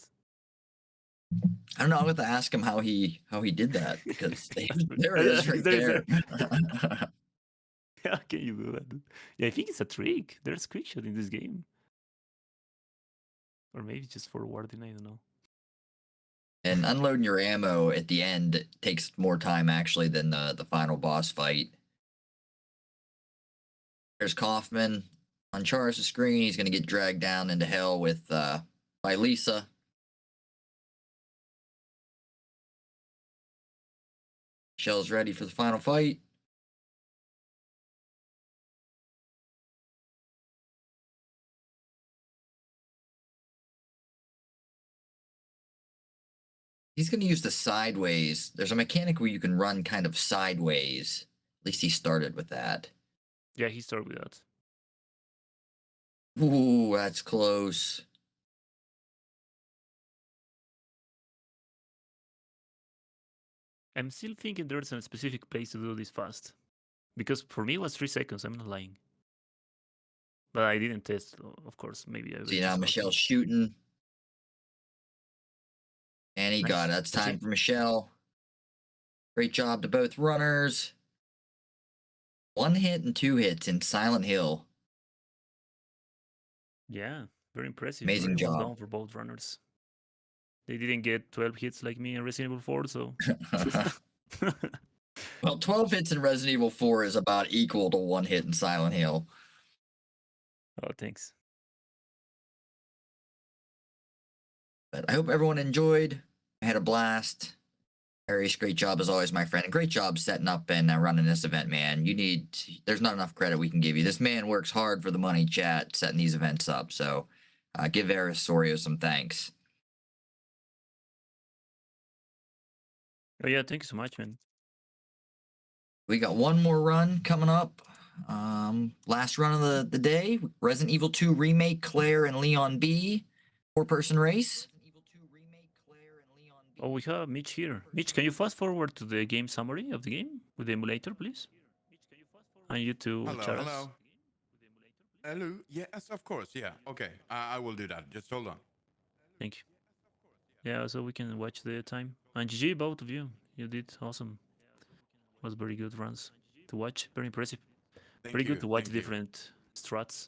I don't know. I'll have to ask him how he did that because there it is right There. there. How can you do that? Yeah, I think it's a trick. There's quick shot in this game, or maybe just forwarding. I don't know. And unloading your ammo at the end takes more time actually than the final boss fight. There's Kaufman on Charis' screen. He's going to get dragged down into hell with by Lisa. Michelle's ready for the final fight. He's going to use the sideways. There's a mechanic where you can run kind of sideways. At least he started with that. Yeah, he started with that. Ooh, that's close. I'm still thinking there's a specific place to do this fast. Because for me it was 3 seconds, I'm not lying. But I didn't test, of course. Maybe I was See now just Michelle's lucky. shooting. And he got it. Nice. That's time GG. for Michelle. Great job to both runners. 1 hit and 2 hits in Silent Hill. Yeah, very impressive. Amazing Very well job. done for both runners. They didn't get 12 hits like me in Resident Evil 4, so. Well, 12 hits in Resident Evil 4 is about equal to 1 hit in Silent Hill. Oh, thanks. But I hope everyone enjoyed. I had a blast. Harris, great job as always, my friend. And great job setting up and running this event, man. There's not enough credit we can give you. This man works hard for the money, chat, setting these events up. So give Eris Sorio some thanks. Oh, yeah, thank you so much, man. We got one more run coming up. Last run of the day, Resident Evil 2 Remake, Claire and Leon B. 4-person race. Oh, we have Mitch here. Mitch, can you fast forward to the game summary of the game with the emulator, please? And you too, Hello, Charas. hello. Hello. Yes, of course. Yeah. Okay. I will do that. Just hold on. Thank you. Yeah, so we can watch the time. And GG, both of you. You did awesome. Was very good runs to watch. Very impressive. Thank Very you. good to watch Thank you. different strats.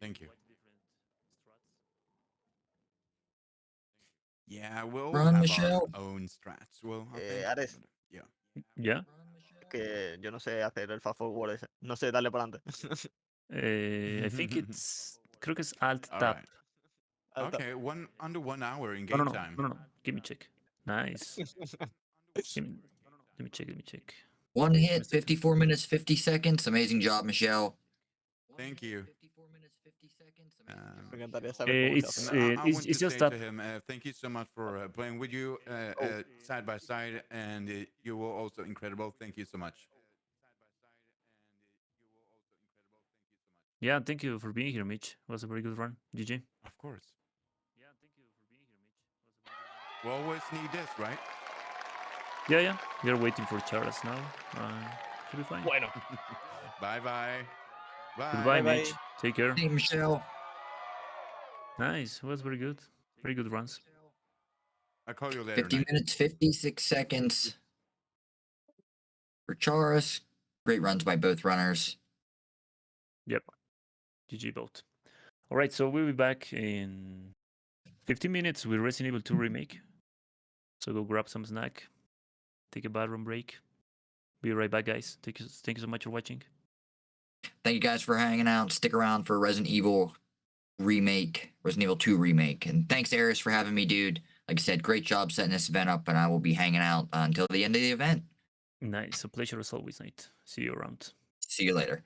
Thank you. Yeah, we'll Run, have Michelle. our own strats. Well, okay. Ares, Yeah. Yeah. que yo no sé hacer el fast forward ese. No sé darle para adelante. I think it's. Creo que es Alt All Tab. right. Okay. Under 1 hour in No, game no, no, time. no, no, no. Give me check. Nice. Let me check. 1 hit, 54 minutes, 50 seconds. Amazing job, Michelle. Thank you. 54 minutes, 50 seconds. Amazing Me job, encantaría Michelle. saber cómo se It's hace. I want it's to just say that to him, thank you so much for playing with you side by side, and you were also incredible. Thank you so much. yeah. Thank you for being here, Mitch. It was a very good run. GG. Of course. Yeah, thank you for being here, Mitch. It was a very good run. We always need this, right? Yeah. We are waiting for Charas now. Should be fine. Bueno, Bye bye. Bye. Goodbye, Bye, Mitch. bye. Take care. Hey, Michelle. Nice. It was very good. Very good runs. I'll call you later. 50 Night. minutes, 56 seconds for Charas. Great runs by both runners. Yep. GG both. All right, so we'll be back in 15 minutes with Resident Evil 2 Remake. So go grab some snack, take a bathroom break. Be right back, guys. Thank you so much for watching. Thank you guys for hanging out. Stick around for Resident Evil Remake, Resident Evil 2 Remake. And thanks, Eris, for having me, dude. Like I said, great job setting this event up, and I will be hanging out until the end of the event. Nice. A pleasure as always, Nate. See you around. See you later.